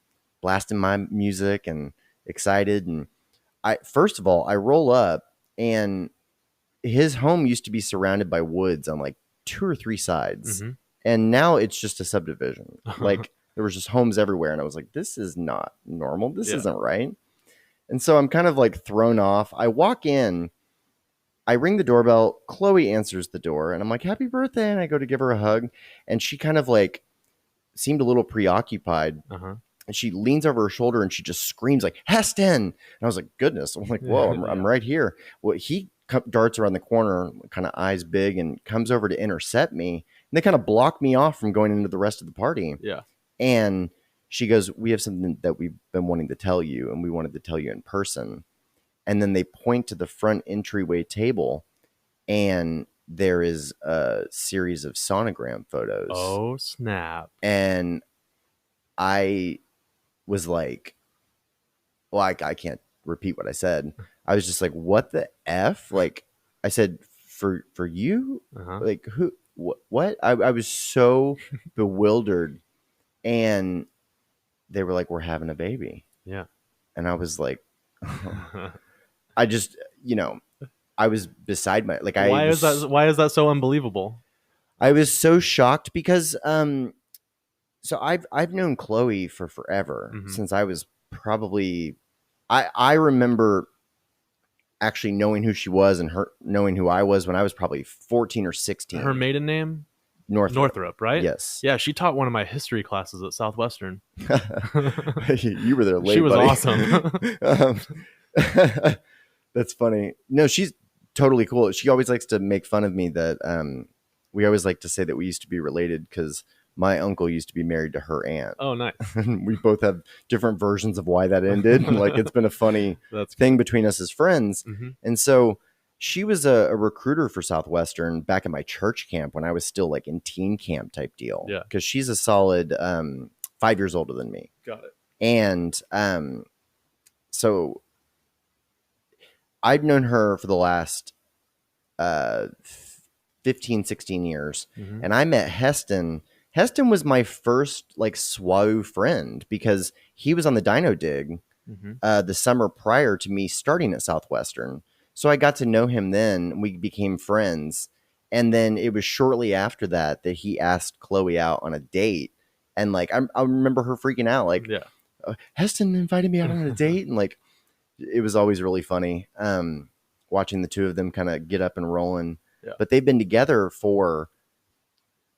blasting my music and excited. And first of all, I roll up, and his home used to be surrounded by woods on like 2 or 3 sides. And now it's just a subdivision. Like, there was just homes everywhere. And I was like, this is not normal. This isn't right. And so I'm kind of like thrown off. I walk in, I ring the doorbell. Chloe answers the door, and I'm like, happy birthday. And I go to give her a hug, and she kind of like seemed a little preoccupied. And she leans over her shoulder and she just screams like, Heston. And I was like, goodness. I'm like, whoa, I'm right here. Well, he darts around the corner, kind of eyes big, and comes over to intercept me. And they kind of block me off from going into the rest of the party. Yeah. And she goes, we have something that we've been wanting to tell you, and we wanted to tell you in person. And then they point to the front entryway table, and there is a series of sonogram photos. Oh, snap. And I was like, well, I can't repeat what I said. I was just like, what the F? Like, I said, for you? Like, who? What? I was so bewildered. And they were like, we're having a baby. Yeah. And I was like, I just, you know, I was beside my, like, why is that so unbelievable? I was so shocked because, so I've known Chloe for forever, since I was probably, I remember actually knowing who she was and her knowing who I was when I was probably 14 or 16. Her maiden name? Northrop, right? Yes. Yeah, she taught one of my history classes at Southwestern. You were there late, she was buddy. Awesome. That's funny. No, she's totally cool. She always likes to make fun of me that we always like to say that we used to be related because my uncle used to be married to her aunt. Oh, nice. We both have different versions of why that ended. Like, it's been a funny thing between us as friends. And so she was a recruiter for Southwestern back at my church camp when I was still like in teen camp type deal. Yeah. Because she's a solid 5 years older than me. Got it. And so I've known her for the last 15, 16 years. And I met Heston. Heston was my first like SWAU friend because he was on the Dino Dig the summer prior to me starting at Southwestern. So I got to know him then. We became friends. And then it was shortly after that he asked Chloe out on a date. And like, I remember her freaking out. Like, Heston invited me out on a date. And like, it was always really funny watching the two of them kind of get up and rolling. Yeah. But they've been together for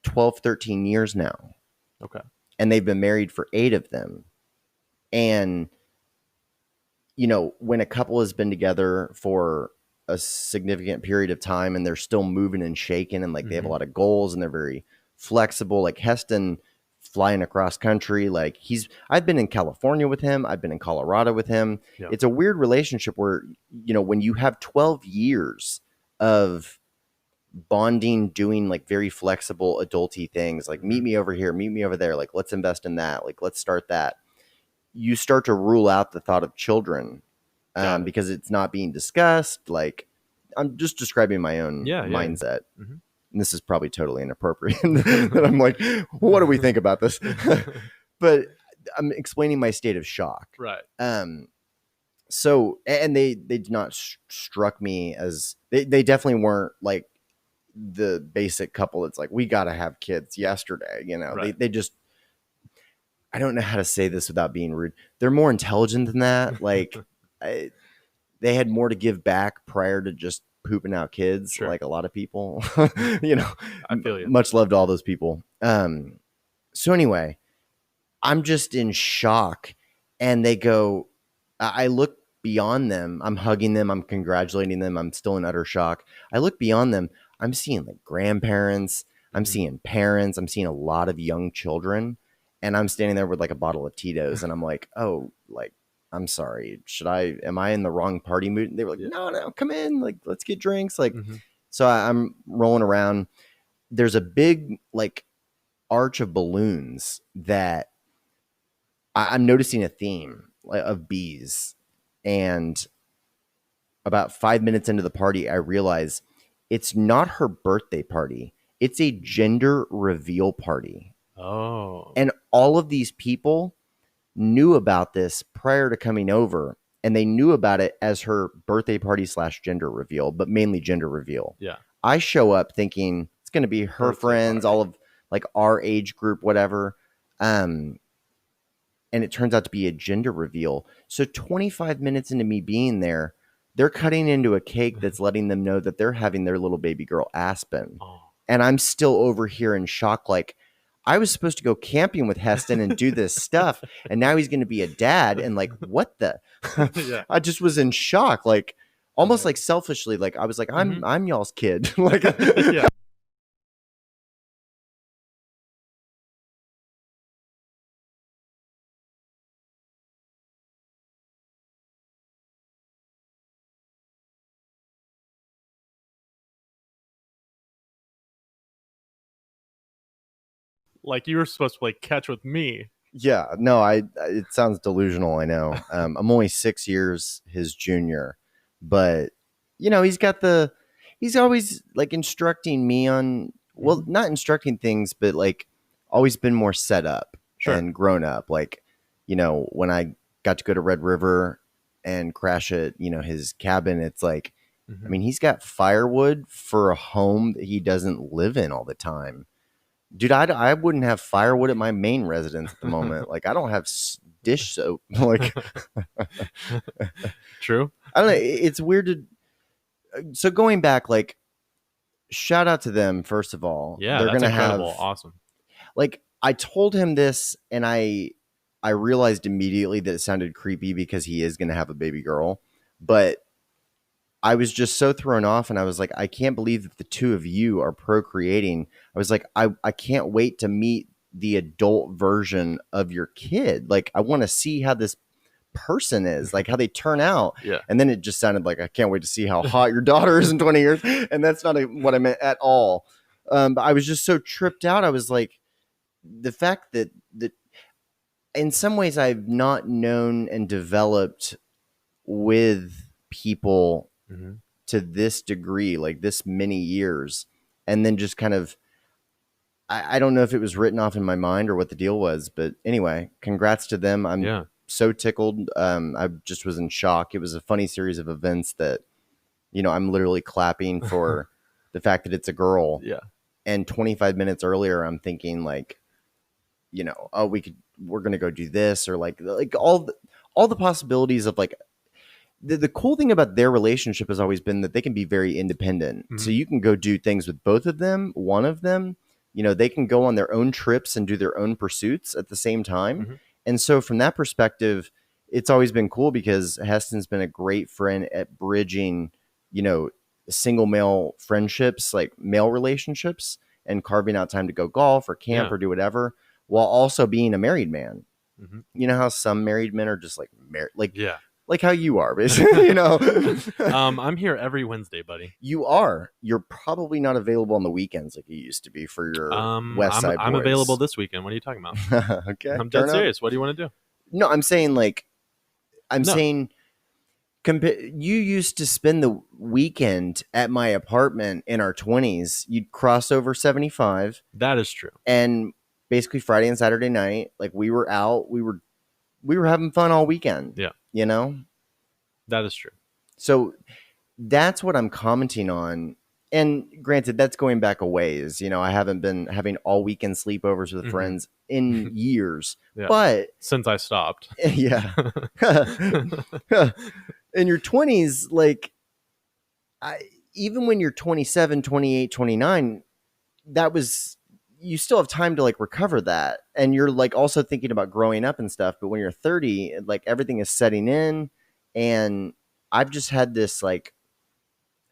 12, 13 years now. Okay. And they've been married for 8 of them. And, you know, when a couple has been together for a significant period of time and they're still moving and shaking and like they have a lot of goals and they're very flexible, like Heston flying across country, like I've been in California with him. I've been in Colorado with him. Yeah. It's a weird relationship where, you know, when you have 12 years of bonding, doing like very flexible adulty things, like meet me over here, meet me over there, like let's invest in that, like let's start that, you start to rule out the thought of children because it's not being discussed. Like, I'm just describing my own mindset. And this is probably totally inappropriate. And I'm like, what do we think about this? But I'm explaining my state of shock. Right. So, and they did not struck me as they definitely weren't like the basic couple that's like, we got to have kids yesterday. You know, Right. they just, I don't know how to say this without being rude. They're more intelligent than that. Like they had more to give back prior to just pooping out kids. Sure. Like a lot of people, you know, I feel you. Much love to all those people. So anyway, I'm just in shock. And they go, I look beyond them. I'm hugging them. I'm congratulating them. I'm still in utter shock. I look beyond them. I'm seeing like grandparents. I'm seeing parents. I'm seeing a lot of young children. And I'm standing there with like a bottle of Tito's. And I'm like, oh, like, I'm sorry. Am I in the wrong party mood? And they were like, no, come in. Like, let's get drinks. Like, so I'm rolling around. There's a big like arch of balloons that I'm noticing a theme of bees. And about 5 minutes into the party, I realize it's not her birthday party. It's a gender reveal party. Oh. And all of these people knew about this prior to coming over. And they knew about it as her birthday party / gender reveal, but mainly gender reveal. Yeah. I show up thinking it's going to be her Birthday friends, party. all of like our age group, whatever. And it turns out to be a gender reveal. So 25 minutes into me being there, they're cutting into a cake that's letting them know that they're having their little baby girl Aspen. Oh. And I'm still over here in shock. Like, I was supposed to go camping with Heston and do this stuff. And now he's going to be a dad. And like, what the? Yeah. I just was in shock. Like, almost like selfishly. Like, I was like, I'm y'all's kid. Like, Yeah. Like you were supposed to play catch with me. Yeah, no, it sounds delusional, I know. I'm only 6 years his junior, but you know, he's always like instructing me on, well, not instructing things, but like always been more set up and grown up. Like, you know, when I got to go to Red River and crash at, you know, his cabin, it's like, I mean, he's got firewood for a home that he doesn't live in all the time. Dude, I wouldn't have firewood at my main residence at the moment. Like, I don't have dish soap. Like, True. I don't know. It's weird to. So going back, like, shout out to them first of all. Yeah, they're that's gonna incredible. have. Awesome. Like, I told him this, and I realized immediately that it sounded creepy because he is gonna have a baby girl, but I was just so thrown off, and I was like, I can't believe that the two of you are procreating. I was like, I can't wait to meet the adult version of your kid. Like, I want to see how this person is, like how they turn out. Yeah. And then it just sounded like, I can't wait to see how hot your daughter is in 20 years. And that's not what I meant at all. But I was just so tripped out. I was like, the fact that in some ways I've not known and developed with people to this degree, like this many years, and then just kind of, I don't know if it was written off in my mind or what the deal was, but anyway, congrats to them. I'm so tickled. I just was in shock. It was a funny series of events that, you know, I'm literally clapping for the fact that it's a girl. Yeah. And 25 minutes earlier, I'm thinking like, you know, oh, we're going to go do this, or like all the possibilities of like, the cool thing about their relationship has always been that they can be very independent. So you can go do things with both of them, one of them, you know, they can go on their own trips and do their own pursuits at the same time. And so from that perspective, it's always been cool because Heston's been a great friend at bridging, you know, single male friendships, like male relationships, and carving out time to go golf or camp or do whatever, while also being a married man. You know how some married men are just like married, like how you are, basically, you know. I'm here every Wednesday, buddy. You are. You're probably not available on the weekends like you used to be for your West Side I'm boys. available this weekend. What are you talking about? Okay. I'm dead serious. What do you want to do? No, I'm saying you used to spend the weekend at my apartment in our 20s. You'd cross over 75. That is true. And basically Friday and Saturday night, like we were out, we were having fun all weekend. Yeah. You know? That is true. So that's what I'm commenting on. And granted, that's going back a ways. I haven't been having all weekend sleepovers with friends in years. Yeah. But since I stopped. Yeah. In your 20s, like, even when you're 27, 28, 29, you still have time to like recover that. And you're like also thinking about growing up and stuff. But when you're 30, like everything is setting in. And I've just had this like,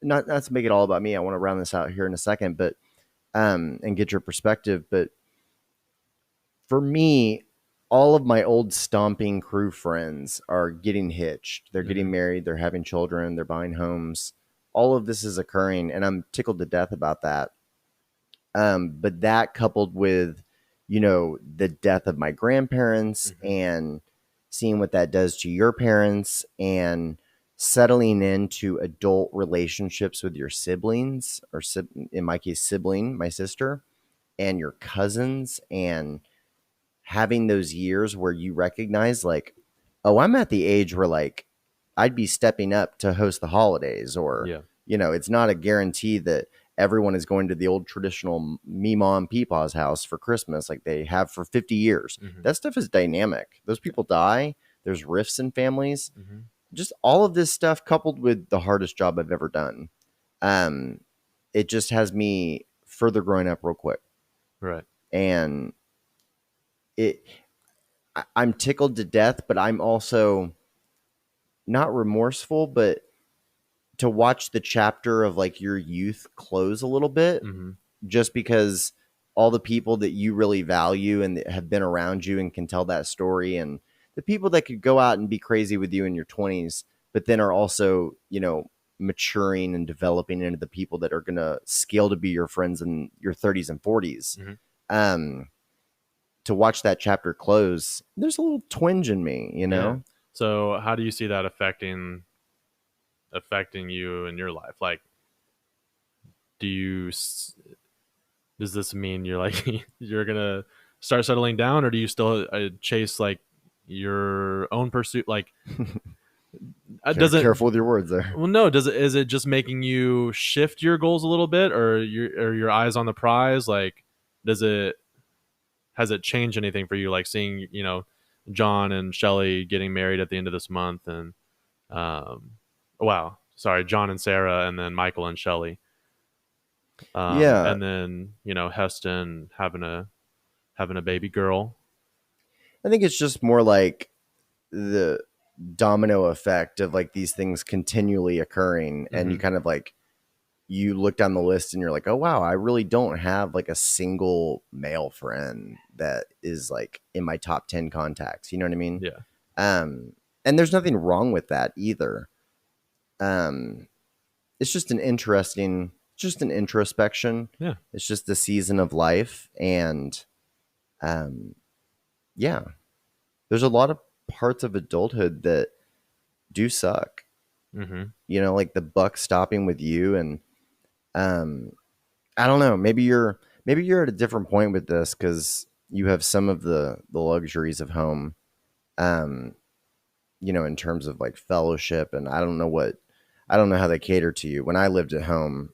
not to make it all about me. I want to round this out here in a second, but, and get your perspective. But for me, all of my old stomping crew friends are getting hitched. They're getting married. They're having children. They're buying homes. All of this is occurring, and I'm tickled to death about that. But that coupled with, the death of my grandparents and seeing what that does to your parents and settling into adult relationships with your siblings, or in my case, sibling, my sister, and your cousins, and having those years where you recognize like, oh, I'm at the age where like I'd be stepping up to host the holidays, or, it's not a guarantee that everyone is going to the old traditional Meemaw and Peepaw's house for Christmas like they have for 50 years. That stuff is dynamic. Those people die. There's rifts in families. Just all of this stuff coupled with the hardest job I've ever done. It just has me further growing up real quick. Right. And I'm tickled to death, but I'm also not remorseful, but to watch the chapter of like your youth close a little bit, just because all the people that you really value and that have been around you and can tell that story, and the people that could go out and be crazy with you in your 20s, but then are also, maturing and developing into the people that are going to scale to be your friends in your 30s and 40s. To watch that chapter close, there's a little twinge in me, Yeah. So how do you see that affecting you in your life? Like, does this mean you're like, you're going to start settling down, or do you still chase like your own pursuit? Like, careful with your words there. Well, no, is it just making you shift your goals a little bit, or your eyes on the prize? Like, has it changed anything for you? Like seeing, John and Shelly getting married at the end of this month, and John and Sarah, and then Michael and Shelly. And then, Heston having a baby girl. I think it's just more like the domino effect of like these things continually occurring, and you kind of like, you look down the list and you're like, oh wow, I really don't have like a single male friend that is like in my top 10 contacts. You know what I mean? Yeah. And there's nothing wrong with that either. It's just an introspection. Yeah. It's just the season of life. And, there's a lot of parts of adulthood that do suck, like the buck stopping with you. And, I don't know, maybe you're at a different point with this, 'cause you have some of the luxuries of home, in terms of like fellowship. And I don't know how they cater to you. When I lived at home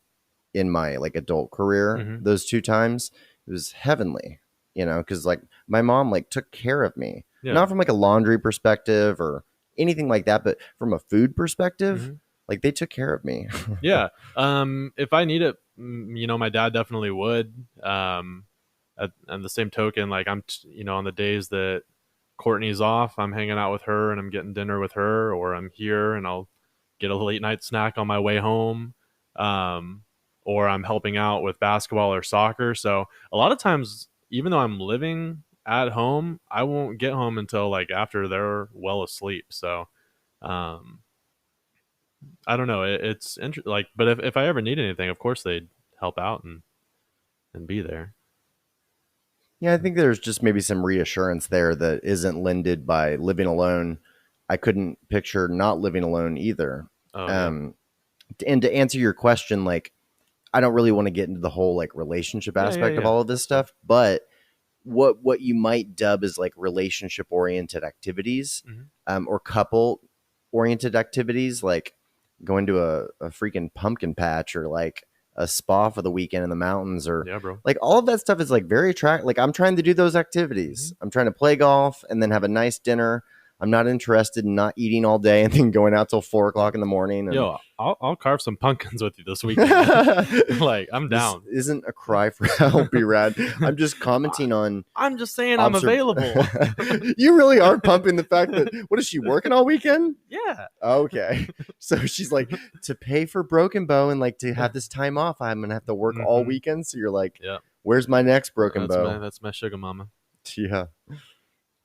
in my like adult career, those 2 times, it was heavenly, 'cause like my mom like took care of me, not from like a laundry perspective or anything like that, but from a food perspective, like they took care of me. Yeah. If I need it, my dad definitely would. And the same token, like I'm, on the days that Courtney's off, I'm hanging out with her and I'm getting dinner with her, or I'm here and I'll get a late night snack on my way home. Or I'm helping out with basketball or soccer. So a lot of times, even though I'm living at home, I won't get home until like after they're well asleep. So, I don't know. It's interesting. Like, but if I ever need anything, of course they'd help out and be there. Yeah, I think there's just maybe some reassurance there that isn't lended by living alone. I couldn't picture not living alone either. And to answer your question, like, I don't really want to get into the whole like relationship aspect of all of this stuff, but what you might dub as like relationship oriented activities, or couple oriented activities, like going to a freaking pumpkin patch or like a spa for the weekend in the mountains, or Yeah, bro. like all of that stuff is like very attractive. Like I'm trying to do those activities. I'm trying to play golf and then have a nice dinner. I'm not interested in not eating all day and then going out till 4:00 in the morning. And Yo, I'll carve some pumpkins with you this weekend. Like, I'm down. This isn't a cry for help, B-Rad. I'm just commenting on. I'm just saying I'm available. You really are pumping the fact that, what is she working all weekend? Yeah. Okay. So she's like, to pay for Broken Bow and like to have this time off, I'm going to have to work all weekend. So you're like, yeah, where's my next Broken Bow? That's my sugar mama. Yeah.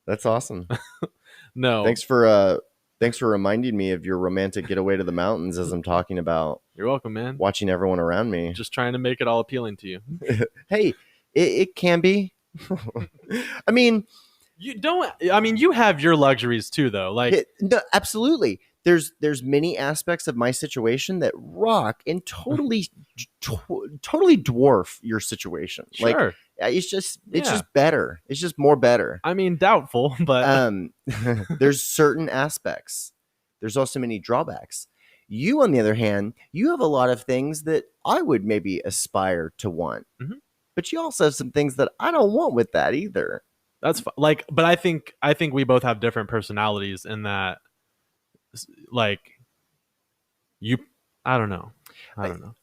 That's awesome. No. Thanks for reminding me of your romantic getaway to the mountains as I'm talking about. You're welcome, man. Watching everyone around me. Just trying to make it all appealing to you. Hey, it can be. I mean, you have your luxuries too, though. Like, no, absolutely. There's many aspects of my situation that rock and totally dwarf your situation. Sure. Like, it's just better. It's just more better. I mean, doubtful, but there's certain aspects. There's also many drawbacks. You, on the other hand, you have a lot of things that I would maybe aspire to want, but you also have some things that I don't want with that either. That's like, but I think we both have different personalities in that. Like, I don't know.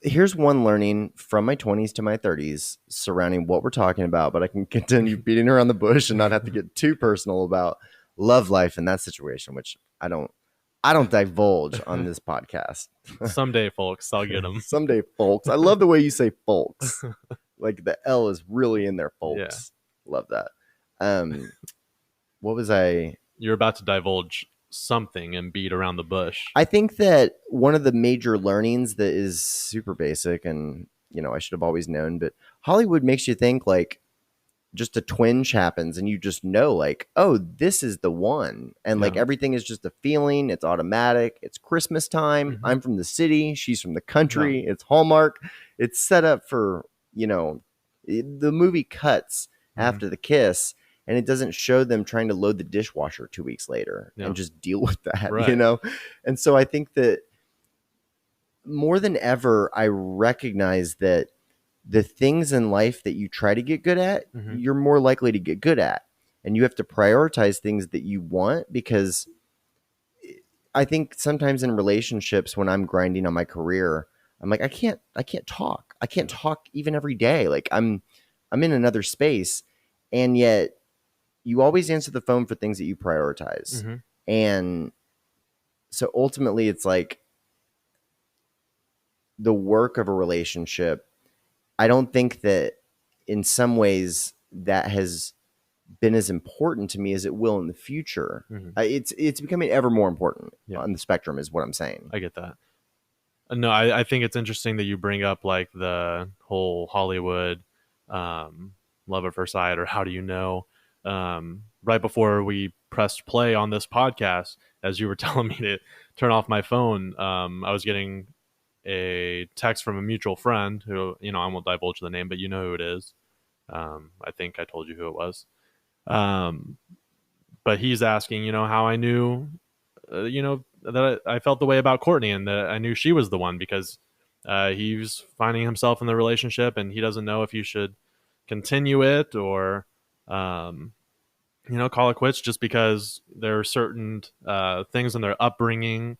Here's one learning from my 20s to my 30s surrounding what we're talking about, but I can continue beating around the bush and not have to get too personal about love life in that situation, which I don't divulge on this podcast. Someday, folks, I'll get them. Someday, folks. I love the way you say folks. Like the L is really in there, folks. Yeah. Love that. What was I? You're about to divulge something and beat around the bush. I think that one of the major learnings that is super basic, and I should have always known, but Hollywood makes you think like just a twinge happens and you just know like, oh, this is the one, and like everything is just a feeling. It's automatic. It's Christmas time. I'm from the city, she's from the country. It's Hallmark. It's set up for the movie cuts after the kiss, and it doesn't show them trying to load the dishwasher 2 weeks later and just deal with that, right. And so I think that more than ever, I recognize that the things in life that you try to get good at, you're more likely to get good at. And you have to prioritize things that you want, because I think sometimes in relationships, when I'm grinding on my career, I'm like, I can't talk. I can't talk even every day. Like I'm in another space, and yet you always answer the phone for things that you prioritize. And so ultimately it's like the work of a relationship. I don't think that in some ways that has been as important to me as it will in the future. It's becoming ever more important on the spectrum is what I'm saying. I get that. No, I think it's interesting that you bring up like the whole Hollywood love at first sight, or how do you know? Right before we pressed play on this podcast, as you were telling me to turn off my phone, I was getting a text from a mutual friend who, I won't divulge the name, but you know who it is. I think I told you who it was. But he's asking, how I knew, that I felt the way about Courtney, and that I knew she was the one, because he's finding himself in the relationship and he doesn't know if you should continue it or, call it quits, just because there are certain things in their upbringing,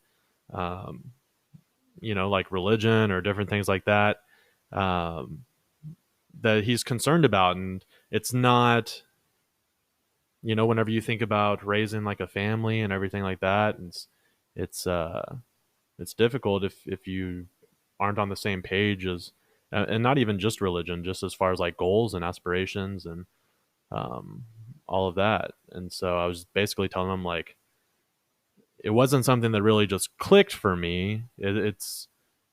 like religion or different things like that, that he's concerned about. And it's not, whenever you think about raising like a family and everything like that, it's difficult if you aren't on the same page as, and not even just religion, just as far as like goals and aspirations and all of that. And so I was basically telling him like, it wasn't something that really just clicked for me. It's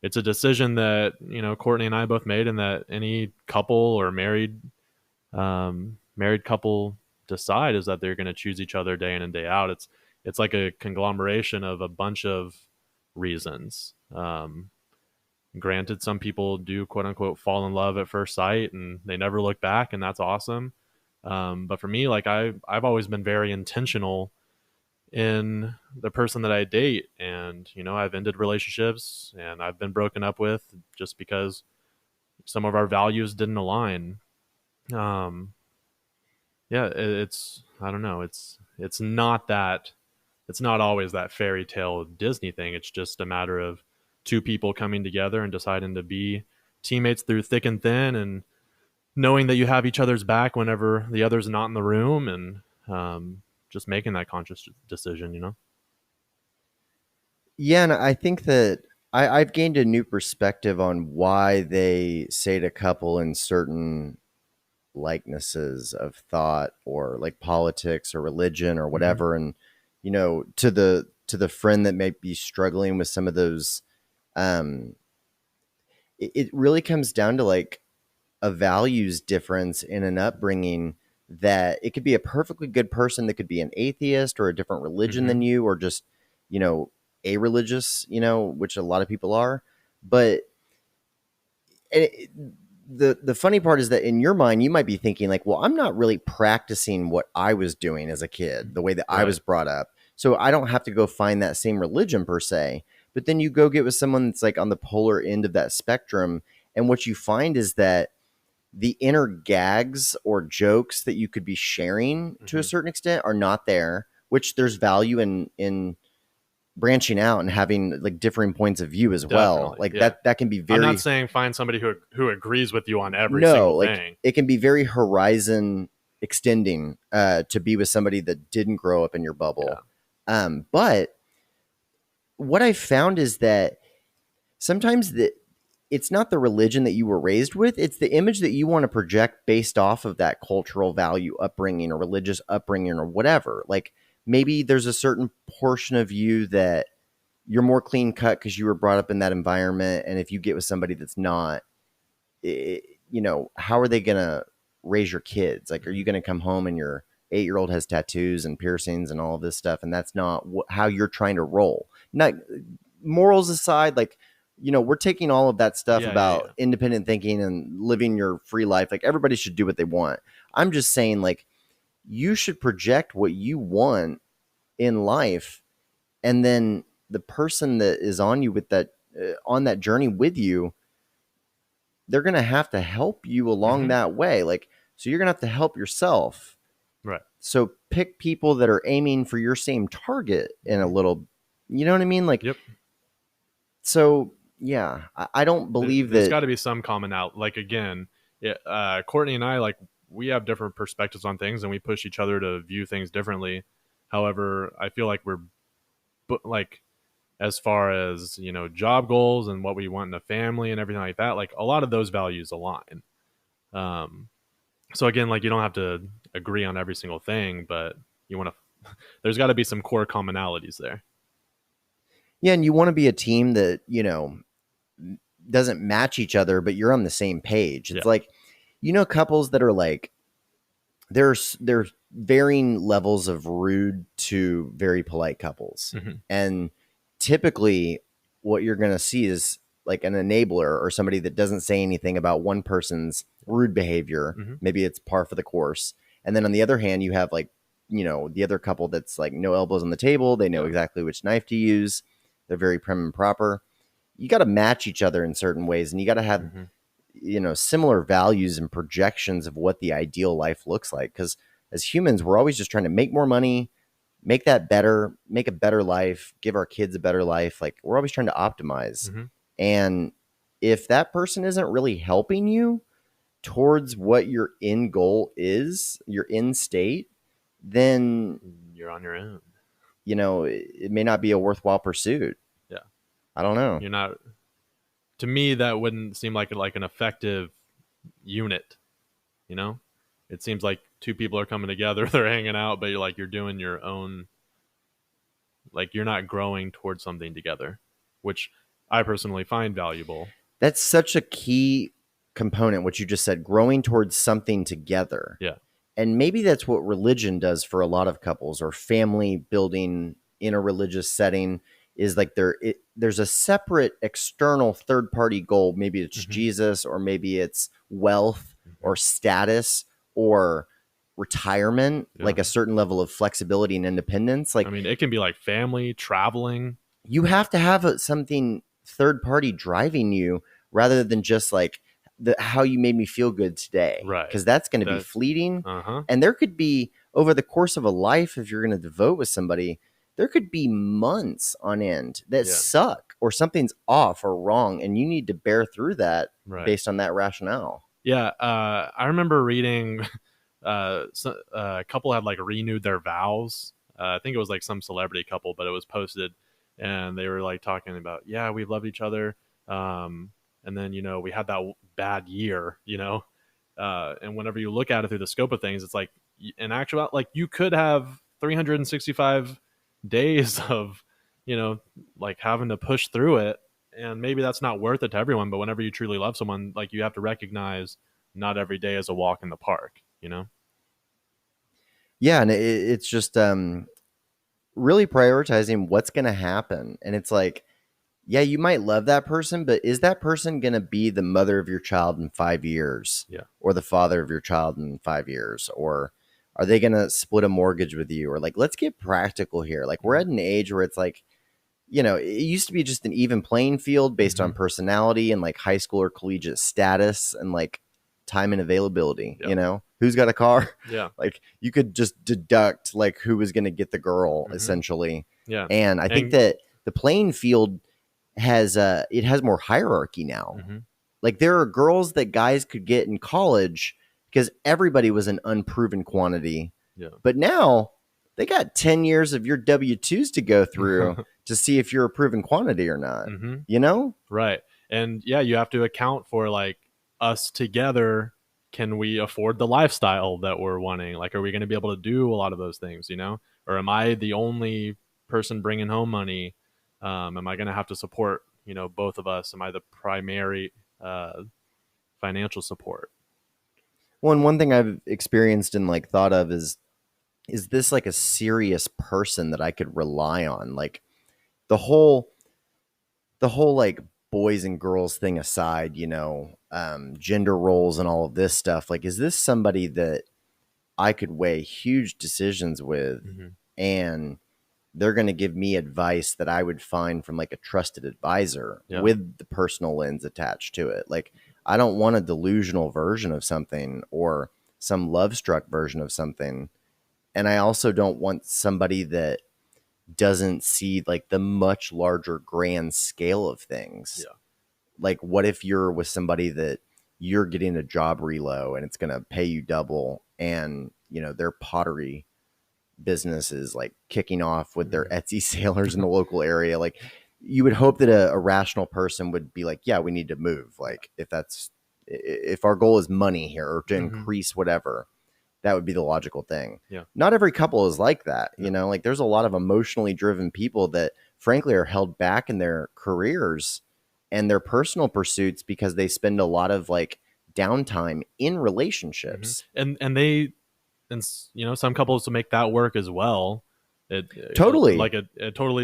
a decision that, Courtney and I both made, and that any couple or married couple decide, is that they're going to choose each other day in and day out. It's like a conglomeration of a bunch of reasons. Granted, some people do quote unquote fall in love at first sight and they never look back, and that's awesome. But for me, like I've always been very intentional in the person that I date. And, I've ended relationships and I've been broken up with just because some of our values didn't align. Um, yeah, it's, I don't know. It's not that, it's not always that fairy tale Disney thing. It's just a matter of two people coming together and deciding to be teammates through thick and thin, and knowing that you have each other's back whenever the other's not in the room, and just making that conscious decision. Yeah, and I think that I've gained a new perspective on why they say to couple in certain likenesses of thought or like politics or religion or whatever. And to the friend that may be struggling with some of those, it really comes down to like a values difference in an upbringing, that it could be a perfectly good person that could be an atheist or a different religion than you, or just you know a religious, which a lot of people are. But the funny part is that in your mind, you might be thinking like, well, I'm not really practicing what I was doing as a kid, the way that I was brought up. So I don't have to go find that same religion per se. But then you go get with someone that's like on the polar end of that spectrum. And what you find is that the inner gags or jokes that you could be sharing to a certain extent are not there, which there's value in branching out and having like differing points of view as well. Like that can be very, I'm not saying find somebody who agrees with you on every single thing. It can be very horizon extending to be with somebody that didn't grow up in your bubble. But what I found is that sometimes it's not the religion that you were raised with, it's the image that you want to project based off of that cultural value upbringing or religious upbringing or whatever. Like maybe there's a certain portion of you that you're more clean cut because you were brought up in that environment. And if you get with somebody that's not, how are they going to raise your kids? Like, are you going to come home and your 8-year-old has tattoos and piercings and all of this stuff? And that's not how you're trying to roll. Not morals aside, like, we're taking all of that stuff about independent thinking and living your free life. Like everybody should do what they want. I'm just saying, like, you should project what you want in life. And then the person that is on you with that, on that journey with you, they're going to have to help you along that way. Like, so you're going to have to help yourself. Right. So pick people that are aiming for your same target in a little, you know what I mean? Like, so yeah, I don't believe there's that got to be some commonality. Like again, Courtney and I, like, we have different perspectives on things and we push each other to view things differently. However, I feel like we're like, as far as, job goals and what we want in a family and everything like that, like a lot of those values align. So again, like you don't have to agree on every single thing, but you want to, there's got to be some core commonalities there. Yeah. And you want to be a team that, doesn't match each other, but you're on the same page. It's like, couples that are like, there's varying levels of rude to very polite couples. And typically what you're going to see is like an enabler or somebody that doesn't say anything about one person's rude behavior. Maybe it's par for the course. And then on the other hand, you have like, the other couple that's like no elbows on the table. They know exactly which knife to use. They're very prim and proper. You got to match each other in certain ways, and you got to have, similar values and projections of what the ideal life looks like. Because as humans, we're always just trying to make more money, make that better, make a better life, give our kids a better life. Like we're always trying to optimize. And if that person isn't really helping you towards what your end goal is, your end state, then you're on your own. It may not be a worthwhile pursuit. I don't know. You're not. To me, that wouldn't seem like an effective unit. It seems like two people are coming together, they're hanging out, but you're doing your own. Like you're not growing towards something together, which I personally find valuable. That's such a key component. What you just said, growing towards something together. Yeah. And maybe that's what religion does for a lot of couples, or family building in a religious setting. Is like there's a separate external third party goal. Maybe it's Jesus, or maybe it's wealth or status or retirement, like a certain level of flexibility and independence. Like, I mean, it can be like family, traveling. you have to have something third party driving you rather than just like how you made me feel good today. Right. Because that's going to be fleeting. Uh-huh. And there could be, over the course of a life, if you're going to devote with somebody, there could be months on end that suck or something's off or wrong. And you need to bear through that based on that rationale. Yeah. I remember reading a couple had like renewed their vows. I think it was like some celebrity couple, but it was posted and they were like talking about, yeah, we loved each other. And then, we had that bad year, and whenever you look at it through the scope of things, it's like in actual, like you could have 365 days of, like having to push through it. And maybe that's not worth it to everyone, but whenever you truly love someone, like you have to recognize not every day is a walk in the park, Yeah. And it's just really prioritizing what's going to happen. And it's like, yeah, you might love that person, but is that person going to be the mother of your child in 5 years? Yeah. Or the father of your child in 5 years? Or are they going to split a mortgage with you? Or like, let's get practical here. Like, we're at an age where it's like, it used to be just an even playing field based on personality and like high school or collegiate status and like time and availability, who's got a car? Yeah. Like you could just deduct like who was going to get the girl essentially. Yeah. And I think that the playing field has more hierarchy now. Like there are girls that guys could get in college because everybody was an unproven quantity. Yeah. But now they got 10 years of your W-2s to go through to see if you're a proven quantity or not, Right. And yeah, you have to account for like us together. Can we afford the lifestyle that we're wanting? Like, are we going to be able to do a lot of those things, or am I the only person bringing home money? Am I going to have to support, both of us? Am I the primary financial support? Well, and one thing I've experienced and like thought of is this like a serious person that I could rely on? Like the whole like boys and girls thing aside, gender roles and all of this stuff. Like, is this somebody that I could weigh huge decisions with and they're going to give me advice that I would find from like a trusted advisor with the personal lens attached to it. Like, I don't want a delusional version of something or some love-struck version of something. And I also don't want somebody that doesn't see like the much larger grand scale of things. Yeah. Like, what if you're with somebody that you're getting a job relo and it's going to pay you double and, their pottery business is like kicking off with their Etsy sailors in the local area. Like, you would hope that a rational person would be like, yeah, we need to move. Like, if our goal is money here or to increase whatever, that would be the logical thing. Yeah. Not every couple is like that. Like there's a lot of emotionally driven people that frankly are held back in their careers and their personal pursuits because they spend a lot of like downtime in relationships. And some couples to make that work as well. It totally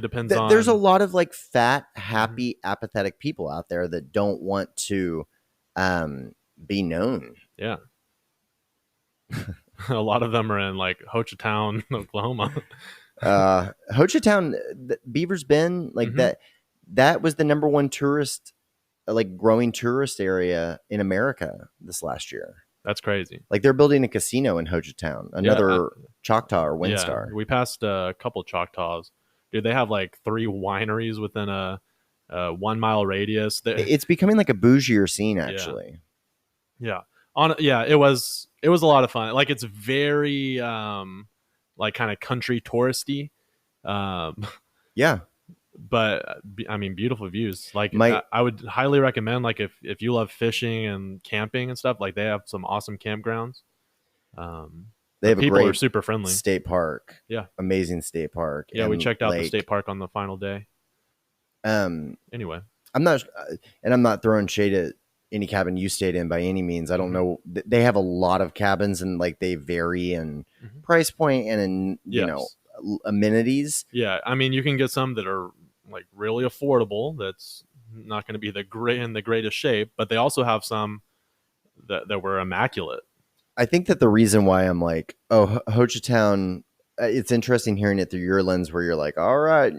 depends on. There's a lot of like fat, happy, apathetic people out there that don't want to be known. Yeah. A lot of them are in like Hochatown, Oklahoma. Hochatown, Beaver's Bend, like that was the number one tourist, like growing tourist area in America this last year. That's crazy. Like they're building a casino in Hochatown, another Choctaw or Windstar. Yeah, we passed a couple Choctaws. Dude, they have like 3 wineries within a 1 mile radius. It's becoming like a bougier scene, actually. Yeah. It was a lot of fun. Like it's very like kind of country touristy. Yeah. But I mean, beautiful views. Like I would highly recommend, like if you love fishing and camping and stuff, like they have some awesome campgrounds. They have people a great are super friendly state park. Yeah. Amazing state park. Yeah. We checked out the state park on the final day. Anyway, I'm not throwing shade at any cabin you stayed in by any means. I don't know. They have a lot of cabins and like they vary in price point and in, amenities. Yeah. I mean, you can get some that are like really affordable. That's not going to be in the greatest shape, but they also have some that were immaculate. I think that the reason why I'm like, oh, Hochatown, it's interesting hearing it through your lens where you're like, all right,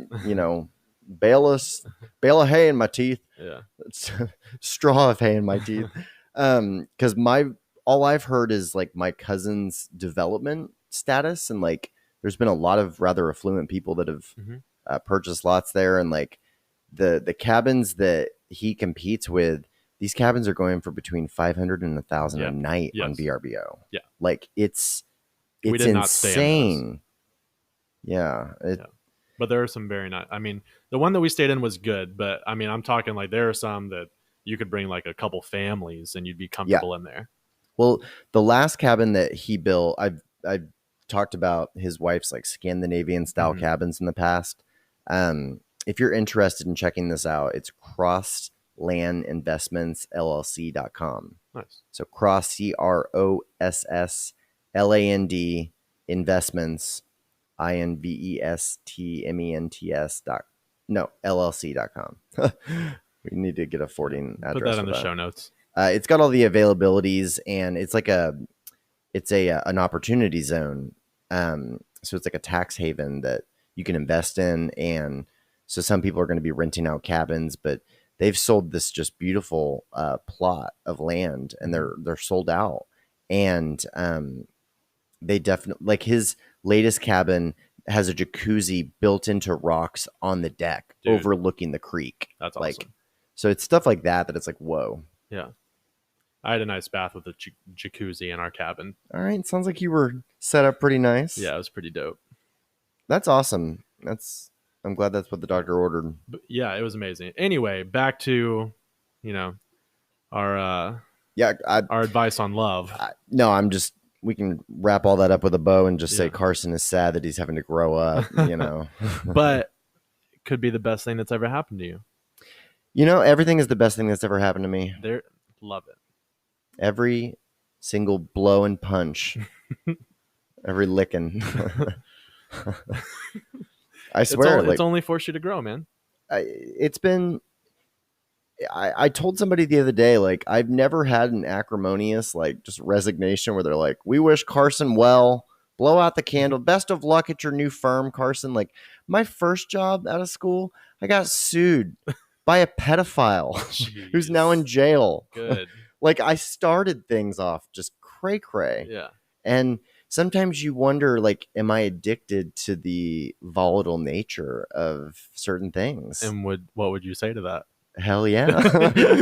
bale of hay in my teeth. Yeah. Straw of hay in my teeth. Because all I've heard is like my cousin's development status, and like there's been a lot of rather affluent people that have purchased lots there, and like the cabins that he competes with, these cabins are going for between 500 and 1,000 a night on VRBO. Yeah, like it's we did not stay in insane. Yeah. But there are some very nice. I mean, the one that we stayed in was good, but I mean, I'm talking like there are some that you could bring like a couple families and you'd be comfortable in there. Well, the last cabin that he built, I've talked about his wife's like Scandinavian style cabins in the past. If you're interested in checking this out, it's crosslandinvestmentsllc.com. Nice. So cross CROSSLAND investments LLC.com. We need to get a forwarding address. Put that in the show notes. It's got all the availabilities, and it's like an opportunity zone. So it's like a tax haven that you can invest in, and so some people are going to be renting out cabins, but they've sold this just beautiful plot of land, and they're sold out. And they definitely, like, his latest cabin has a jacuzzi built into rocks on the deck, overlooking the creek. That's like awesome. So it's stuff like that it's like, whoa. Yeah. I had a nice bath with a jacuzzi in our cabin. All right. Sounds like you were set up pretty nice. Yeah, it was pretty dope. That's awesome. I'm glad that's what the doctor ordered. But yeah, it was amazing. Anyway, back to, our advice on love. We can wrap all that up with a bow and just say Carson is sad that he's having to grow up, But it could be the best thing that's ever happened to you. Everything is the best thing that's ever happened to me. Love it. Every single blow and punch, every licking. I swear, it's only forced you to grow, man. I told somebody the other day, like, I've never had an acrimonious, like, just resignation where they're like, we wish Carson well, blow out the candle, best of luck at your new firm, Carson. Like, my first job out of school, I got sued by a pedophile who's now in jail. Good. Like, I started things off just cray-cray. Yeah. And sometimes you wonder, like, am I addicted to the volatile nature of certain things? And what would you say to that? Hell yeah.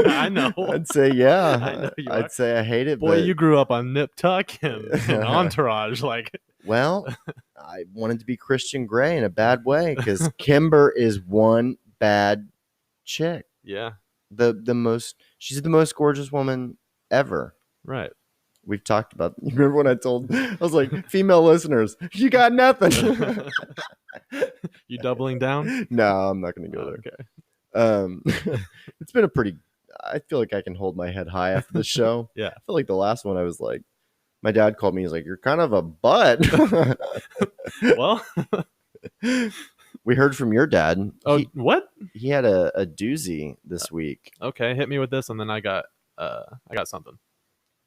I know. I'd say yeah. I know you I'd say I hate it. Boy, you grew up on Nip Tuck and Entourage. Like, well, I wanted to be Christian Grey in a bad way because Kimber is one bad chick. Yeah. She's the most gorgeous woman ever. Right. We've talked about. You remember when I was like, female listeners, you got nothing. You doubling down? No, I'm not going to go there. Okay. It's been I feel like I can hold my head high after the show. Yeah. I feel like the last one I was like, my dad called me. He's like, you're kind of a butt. Well, we heard from your dad. Oh, what? He had a doozy this week. Okay. Hit me with this. And then I got something.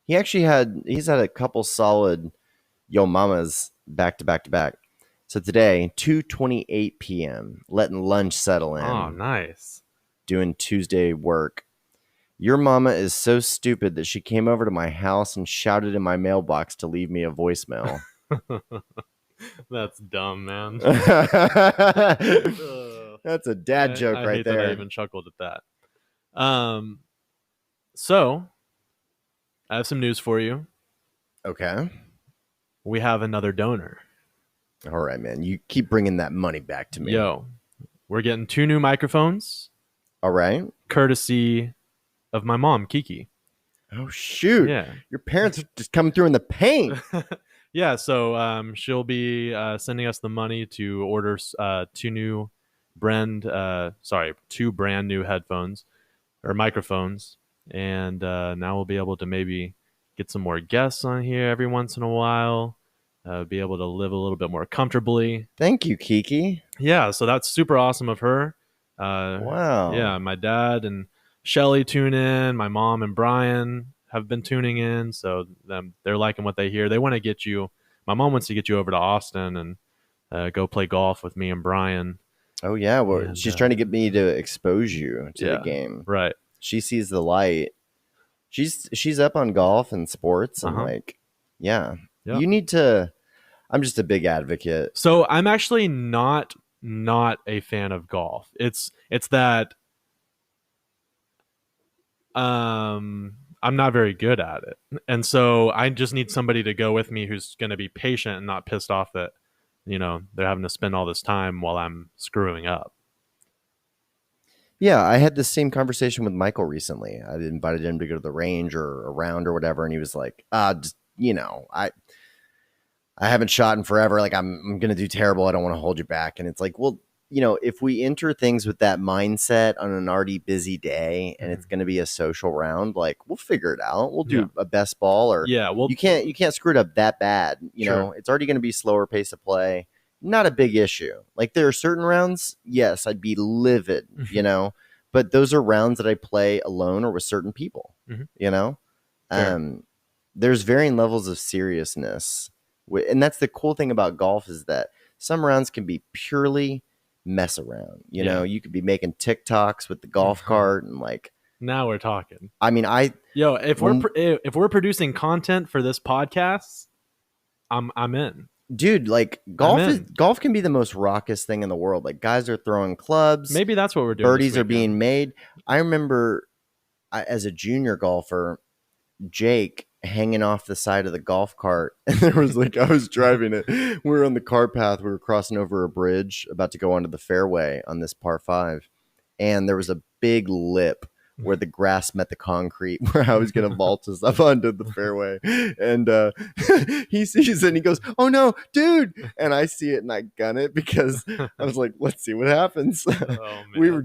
He's had a couple solid yo mamas back to back to back. So today, 2:28 p.m., letting lunch settle in. Oh, nice. Doing Tuesday work. Your mama is so stupid that she came over to my house and shouted in my mailbox to leave me a voicemail. That's dumb, man. That's a dad joke I right hate there. That I even chuckled at that. So, I have some news for you. Okay. We have another donor. All right, man. You keep bringing that money back to me. Yo, we're getting 2 new microphones. All right. Courtesy of my mom, Kiki. Oh, shoot. Yeah. Your parents are just coming through in the paint. Yeah, so she'll be sending us the money to order 2 brand new headphones or microphones. And now we'll be able to maybe get some more guests on here every once in a while. Be able to live a little bit more comfortably. Thank you, Kiki. Yeah, so that's super awesome of her. Wow. Yeah, my dad and Shelly tune in. My mom and Brian have been tuning in, so they're liking what they hear. They want to get you. My mom wants to get you over to Austin and go play golf with me and Brian. Oh yeah, well, And, she's trying to get me to expose you to the game. Right. She sees the light. She's up on golf and sports and like, yeah. Yep. You need to. I'm just a big advocate. So I'm actually not a fan of golf. It's that I'm not very good at it. And so I just need somebody to go with me who's going to be patient and not pissed off that, they're having to spend all this time while I'm screwing up. Yeah, I had the same conversation with Michael recently. I invited him to go to the range or a round or whatever, and he was like, just, I haven't shot in forever. Like, I'm going to do terrible. I don't want to hold you back. And it's like, well, if we enter things with that mindset on an already busy day and it's going to be a social round, like, we'll figure it out. We'll do a best ball or you can't screw it up that bad. It's already going to be slower pace of play. Not a big issue. Like, there are certain rounds, yes, I'd be livid, but those are rounds that I play alone or with certain people, there's varying levels of seriousness. And that's the cool thing about golf is that some rounds can be purely mess around. You could be making TikToks with the golf cart and like. Now we're talking. I mean, if we're producing content for this podcast, I'm in. Dude, like golf can be the most raucous thing in the world. Like guys are throwing clubs. Maybe that's what we're doing. Birdies are being made. I remember as a junior golfer, Jake hanging off the side of the golf cart. And there was like, I was driving it. We were on the cart path. We were crossing over a bridge about to go onto the fairway on this par 5. And there was a big lip where the grass met the concrete where I was going to vault us up onto the fairway. And he sees it and he goes, "Oh no, dude." And I see it and I gun it because I was like, let's see what happens. Oh, we were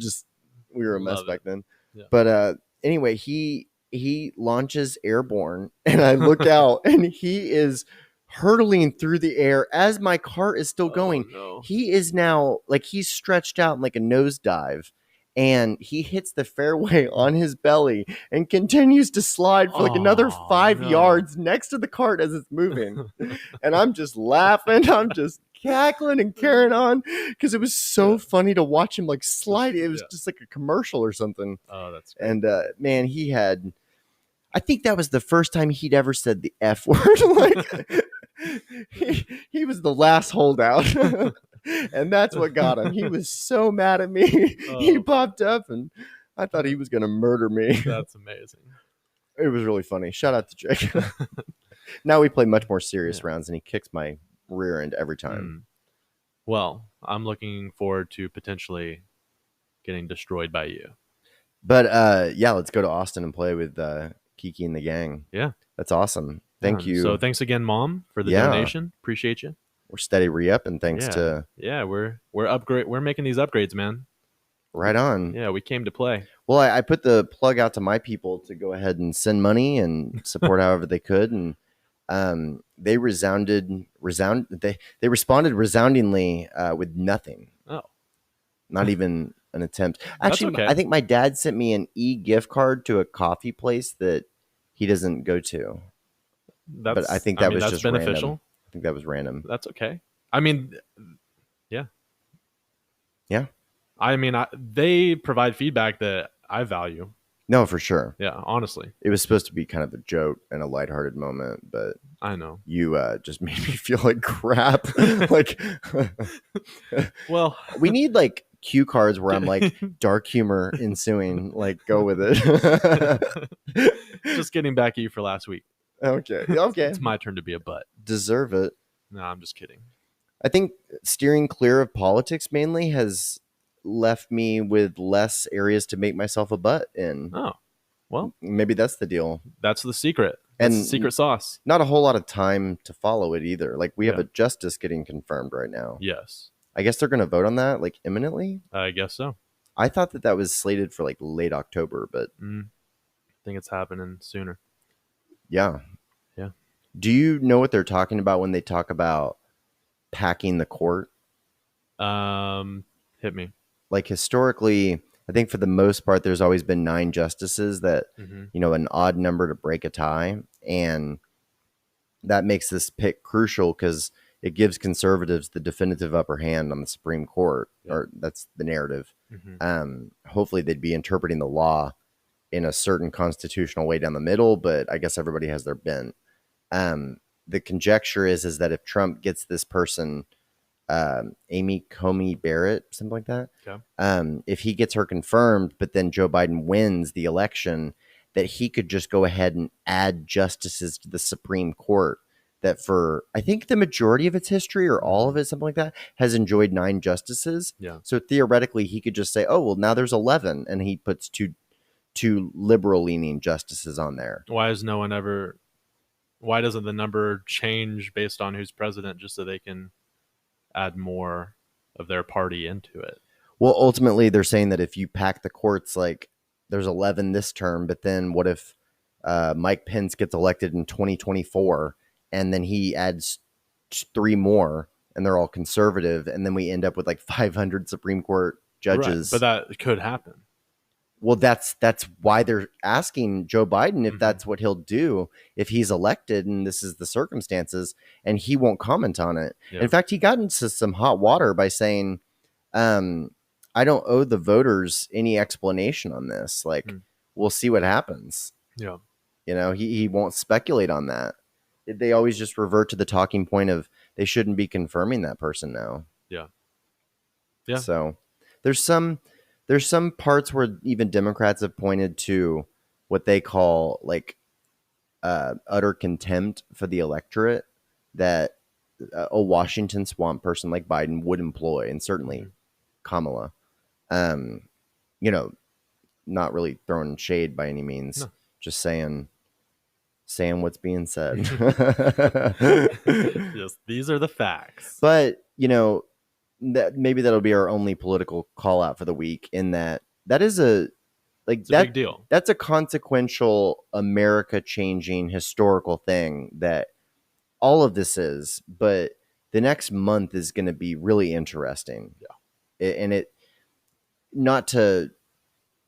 a mess back then. Yeah. But anyway, he launches airborne and I look out and he is hurtling through the air as my cart is still going. No. He is now like he's stretched out in like a nosedive. And he hits the fairway on his belly and continues to slide for like another 5 yards next to the cart as it's moving. And I'm just laughing. I'm just cackling and carrying on because it was so funny to watch him like slide. It was just like a commercial or something. Oh, that's great. And man, I think that was the first time he'd ever said the F word. Like he was the last holdout. And that's what got him. He was so mad at me. He popped up and I thought he was going to murder me. That's amazing. It was really funny. Shout out to Jake. Now we play much more serious rounds and he kicks my rear end every time. Well, I'm looking forward to potentially getting destroyed by you. But let's go to Austin and play with Kiki and the gang. Yeah. That's awesome. Thank you. So thanks again, Mom, for the donation. Appreciate you. We're steady re-upping thanks to... Yeah, we're making these upgrades, man. Right on. Yeah, we came to play. Well, I put the plug out to my people to go ahead and send money and support however they could. And they responded resoundingly with nothing. Oh. Not even an attempt. Actually, okay. I think my dad sent me an e-gift card to a coffee place that he doesn't go to. But I think that was just beneficial. Random. I think that was random. That's okay. I mean, yeah. Yeah. I mean, they provide feedback that I value. No, for sure. Yeah, honestly. It was supposed to be kind of a joke and a lighthearted moment, but I know. You just made me feel like crap. Like, well, we need like cue cards where I'm like dark humor ensuing. Like, go with it. Just getting back at you for last week. Okay. It's my turn to be a butt. Deserve it. No, I'm just kidding. I think steering clear of politics mainly has left me with less areas to make myself a butt in. Oh, well, maybe that's the deal. That's the secret. That's the secret sauce. Not a whole lot of time to follow it either. Like we have a justice getting confirmed right now. Yes. I guess they're going to vote on that like imminently. I guess so. I thought that was slated for like late October, but I think it's happening sooner. Yeah. Yeah. Do you know what they're talking about when they talk about packing the court? Hit me. Like historically, I think for the most part, there's always been 9 justices that, an odd number to break a tie. And that makes this pick crucial because it gives conservatives the definitive upper hand on the Supreme Court, or that's the narrative. Hopefully they'd be interpreting the law in a certain constitutional way down the middle, but I guess everybody has their bent. The conjecture is that if Trump gets this person, Amy Coney Barrett, something like that, if he gets her confirmed, but then Joe Biden wins the election, that he could just go ahead and add justices to the Supreme Court that for, I think the majority of its history or all of it, something like that, has enjoyed 9 justices. Yeah. So theoretically, he could just say, oh, well, now there's 11, and he puts two liberal-leaning justices on there. Why doesn't the number change based on who's president just so they can add more of their party into it? Well, ultimately, they're saying that if you pack the courts, like there's 11 this term, but then what if Mike Pence gets elected in 2024 and then he adds 3 more and they're all conservative, and then we end up with like 500 Supreme Court judges. Right, but that could happen. Well, that's why they're asking Joe Biden if that's what he'll do if he's elected and this is the circumstances, and he won't comment on it. Yeah. In fact, he got into some hot water by saying, I don't owe the voters any explanation on this. Like, we'll see what happens. Yeah. He won't speculate on that. They always just revert to the talking point of they shouldn't be confirming that person now. Yeah. Yeah. So there's some parts where even Democrats have pointed to what they call like utter contempt for the electorate that a Washington swamp person like Biden would employ, and certainly Kamala. Not really throwing shade by any means, just saying what's being said. Yes, these are the facts. But, that maybe that'll be our only political call out for the week, in that is a big deal. That's a consequential America changing historical thing that all of this is, but the next month is going to be really interesting. Yeah. And it, not to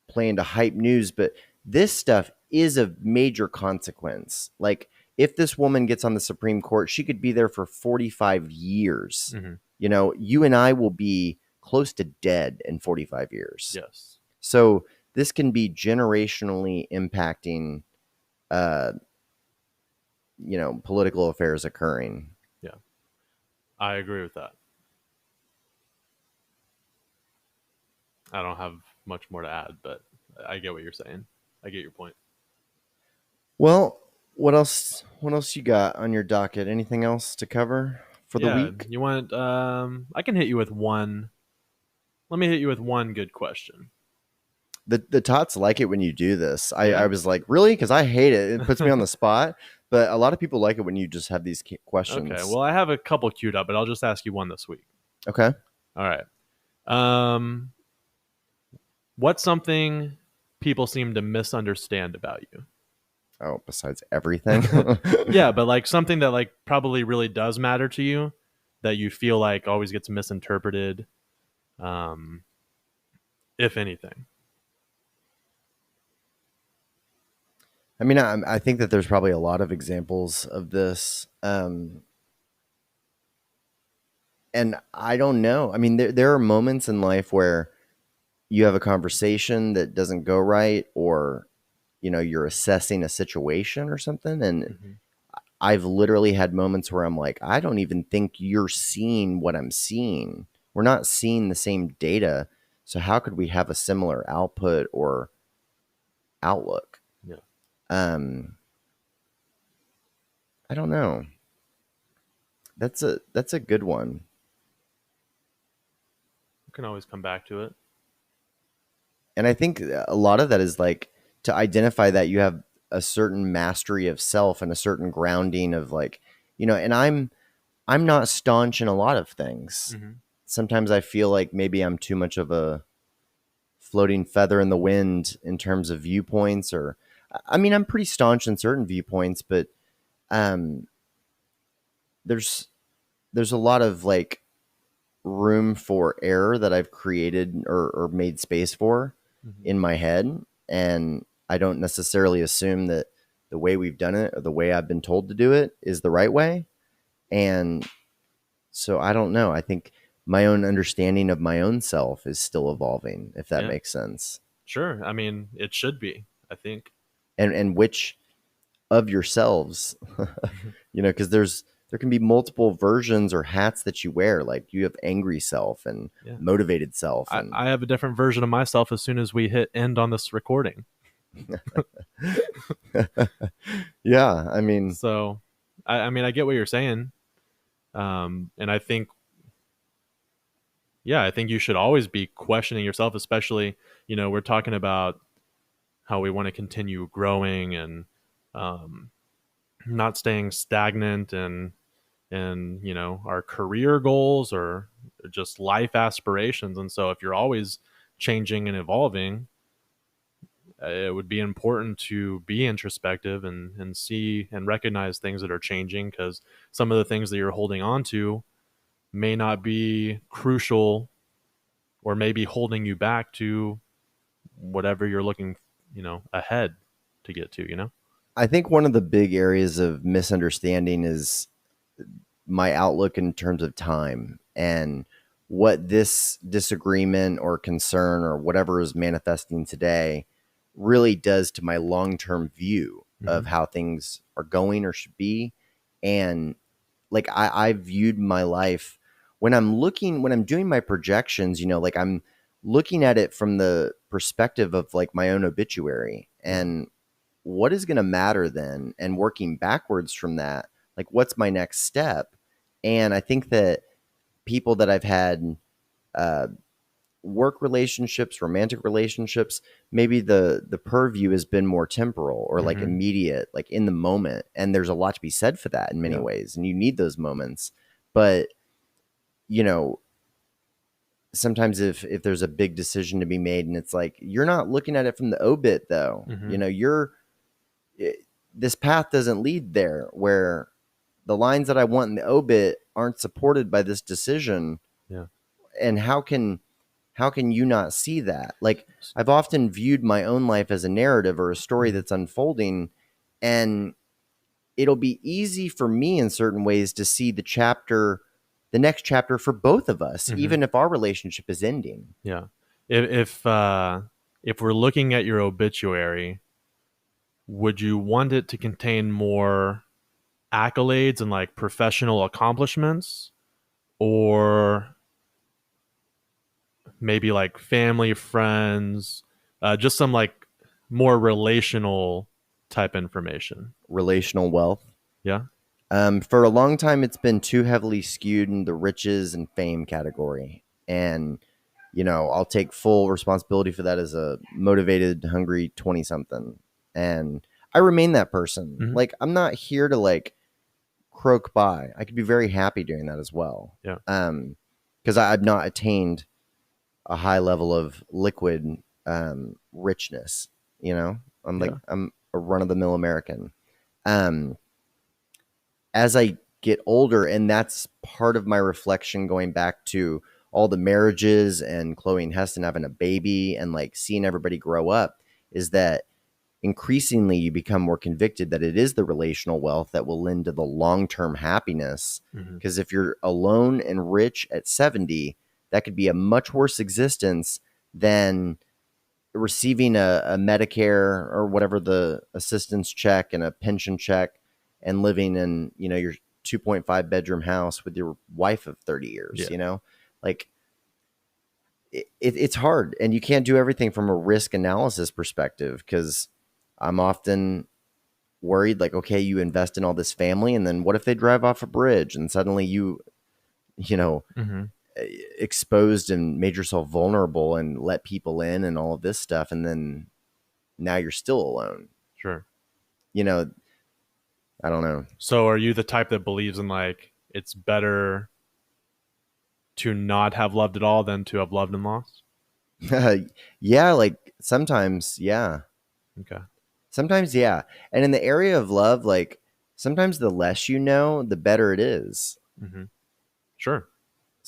play into hype news, but this stuff is a major consequence. Like, if this woman gets on the Supreme Court, she could be there for 45 years. You and I will be close to dead in 45 years. Yes. So this can be generationally impacting, political affairs occurring. Yeah. I agree with that. I don't have much more to add, but I get what you're saying. I get your point. Well, what else you got on your docket? Anything else to cover for the week? You want, I can hit you with one. Let me hit you with one good question. The tots like it when you do this. I was like, really? Because I hate it. It puts me on the spot. But a lot of people like it when you just have these questions. Okay, well, I have a couple queued up, but I'll just ask you one this week. Okay. All right. What's something people seem to misunderstand about you? Oh, besides everything? Yeah, but like something that like probably really does matter to you that you feel like always gets misinterpreted, if anything. I mean, I think that there's probably a lot of examples of this. And I don't know. I mean, there are moments in life where you have a conversation that doesn't go right, or, you're assessing a situation or something. And I've literally had moments where I'm like, I don't even think you're seeing what I'm seeing. We're not seeing the same data. So how could we have a similar output or outlook? Yeah. I don't know. That's a good one. You can always come back to it. And I think a lot of that is like, to identify that you have a certain mastery of self and a certain grounding of like, and I'm not staunch in a lot of things. Sometimes I feel like maybe I'm too much of a floating feather in the wind in terms of viewpoints, or, I mean, I'm pretty staunch in certain viewpoints, but there's a lot of like room for error that I've created or made space for. in my head, and I don't necessarily assume that the way we've done it or the way I've been told to do it is the right way. And so I don't know. I think my own understanding of my own self is still evolving, if that Yeah. makes sense. Sure. I mean, it should be, I think. And which of yourselves, because there can be multiple versions or hats that you wear. Like you have angry self and Yeah. motivated self, and I have a different version of myself as soon as we hit end on this recording. yeah, I mean, So, I mean, I get what you're saying. And I think, I think you should always be questioning yourself, especially, we're talking about how we want to continue growing and not staying stagnant and our career goals or just life aspirations. And so if you're always changing and evolving, it would be important to be introspective and see and recognize things that are changing, because some of the things that you're holding on to may not be crucial or maybe holding you back to whatever you're looking, ahead to get to. I think one of the big areas of misunderstanding is my outlook in terms of time and what this disagreement or concern or whatever is manifesting today really does to my long-term view of how things are going or should be. And like I viewed my life when I'm doing my projections, like I'm looking at it from the perspective of like my own obituary and what is going to matter then, and working backwards from that, like what's my next step. And I think that people that I've had work relationships, romantic relationships, maybe the purview has been more temporal or like immediate, like in the moment. And there's a lot to be said for that in many ways. And you need those moments. But, sometimes if there's a big decision to be made and it's like, you're not looking at it from the obit though, this path doesn't lead there, where the lines that I want in the obit aren't supported by this decision. Yeah. And how can you not see that? Like I've often viewed my own life as a narrative or a story that's unfolding, and it'll be easy for me in certain ways to see the next chapter for both of us, even if our relationship is ending. Yeah. If we're looking at your obituary, would you want it to contain more accolades and like professional accomplishments, or maybe like family, friends, just some like more relational type information? Relational wealth. Yeah. For a long time, it's been too heavily skewed in the riches and fame category. And, I'll take full responsibility for that as a motivated, hungry 20-something. And I remain that person. Like, I'm not here to like croak by. I could be very happy doing that as well. Yeah. Because I've not attained a high level of liquid richness. I'm a run-of-the-mill American. As I get older, and that's part of my reflection going back to all the marriages and Chloe and Heston having a baby and like seeing everybody grow up, is that increasingly you become more convicted that it is the relational wealth that will lend to the long-term happiness. Because if you're alone and rich at 70, that could be a much worse existence than receiving a Medicare or whatever, the assistance check and a pension check, and living in, your 2.5 bedroom house with your wife of 30 years, like it's hard, and you can't do everything from a risk analysis perspective, because I'm often worried, like, okay, you invest in all this family, and then what if they drive off a bridge and suddenly you exposed and made yourself vulnerable and let people in and all of this stuff, and then now you're still alone. Sure. I don't know. So are you the type that believes in like it's better to not have loved at all than to have loved and lost? Yeah, like sometimes, yeah. Okay. Sometimes, yeah. And in the area of love, like sometimes the less you know, the better it is. Sure.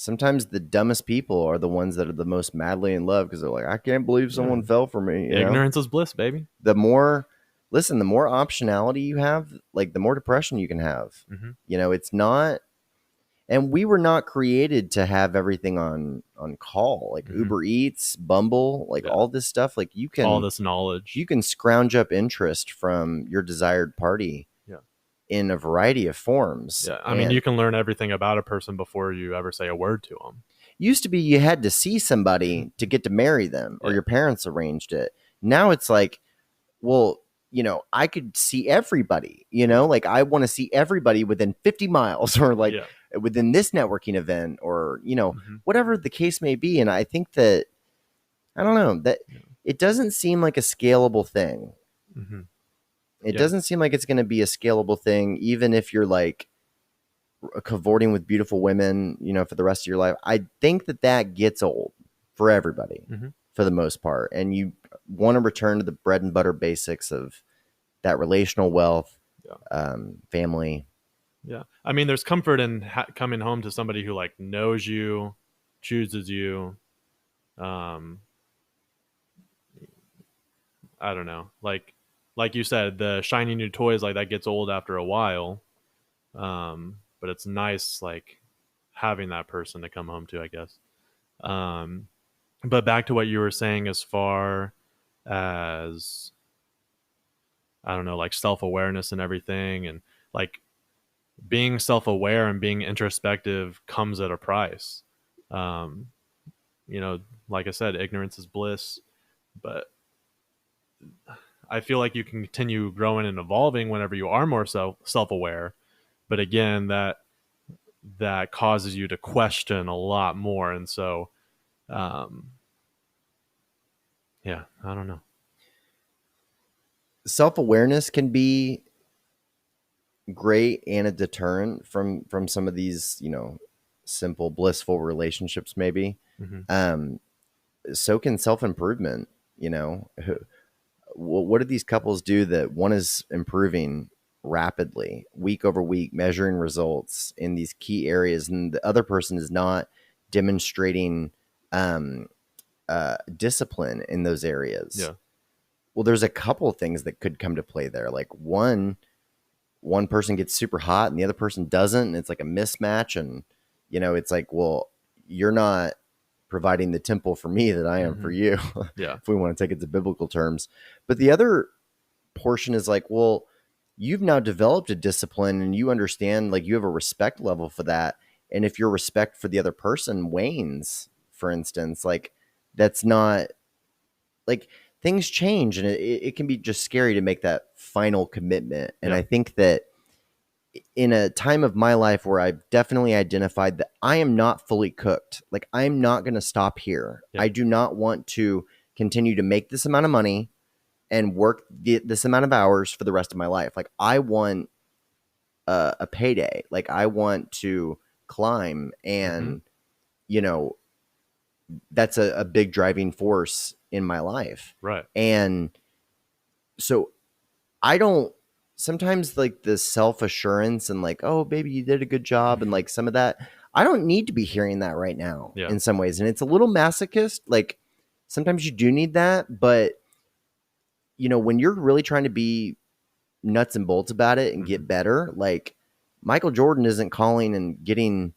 sometimes the dumbest people are the ones that are the most madly in love because they're like, I can't believe someone fell for me. You know? Ignorance is bliss, baby. The more optionality you have, like the more depression you can have. You know, it's not, and we were not created to have everything on call, like Uber Eats, Bumble, like all this stuff. Like you can, all this knowledge, you can scrounge up interest from your desired party in a variety of forms. Yeah, I mean, you can learn everything about a person before you ever say a word to them. Used to be you had to see somebody to get to marry them, or your parents arranged it. Now it's like, well, you know, I could see everybody, you know, like I want to see everybody within 50 miles or like within this networking event or, you know, whatever the case may be. And I think that, I don't know, that it doesn't seem like a scalable thing. It doesn't seem like it's going to be a scalable thing, even if you're like cavorting with beautiful women, you know, for the rest of your life. I think that gets old for everybody for the most part. And you want to return to the bread and butter basics of that relational wealth, family. Yeah. I mean, there's comfort in coming home to somebody who like knows you, chooses you. I don't know. Like you said, the shiny new toys, like that gets old after a while. But it's nice, like having that person to come home to, I guess. But back to what you were saying, as far as, I don't know, like self-awareness and everything, and like being self-aware and being introspective comes at a price. You know, like I said, ignorance is bliss, but I feel like you can continue growing and evolving whenever you are more self-aware. But again, that causes you to question a lot more. And so, yeah, I don't know. Self-awareness can be great and a deterrent from some of these, you know, simple, blissful relationships, maybe. So can self-improvement, you know. What do these couples do that one is improving rapidly, week over week, measuring results in these key areas, and the other person is not demonstrating discipline in those areas? Yeah. Well, there's a couple of things that could come to play there. Like one person gets super hot and the other person doesn't, and it's like a mismatch. And, you know, it's like, well, you're not providing the temple for me that I am for you. Yeah. If we want to take it to biblical terms. But the other portion is like, well, you've now developed a discipline and you understand, like you have a respect level for that. And if your respect for the other person wanes, for instance, like that's not, like things change, and it can be just scary to make that final commitment. And I think that in a time of my life where I've definitely identified that I am not fully cooked, like I'm not going to stop here. I do not want to continue to make this amount of money and work this amount of hours for the rest of my life. Like I want a payday. Like I want to climb, and you know, that's a big driving force in my life. Right. And so I don't, sometimes like the self-assurance and like, oh baby, you did a good job. And like some of that, I don't need to be hearing that right now in some ways. And it's a little masochist. Like sometimes you do need that, but you know, when you're really trying to be nuts and bolts about it and get better, like Michael Jordan isn't calling and getting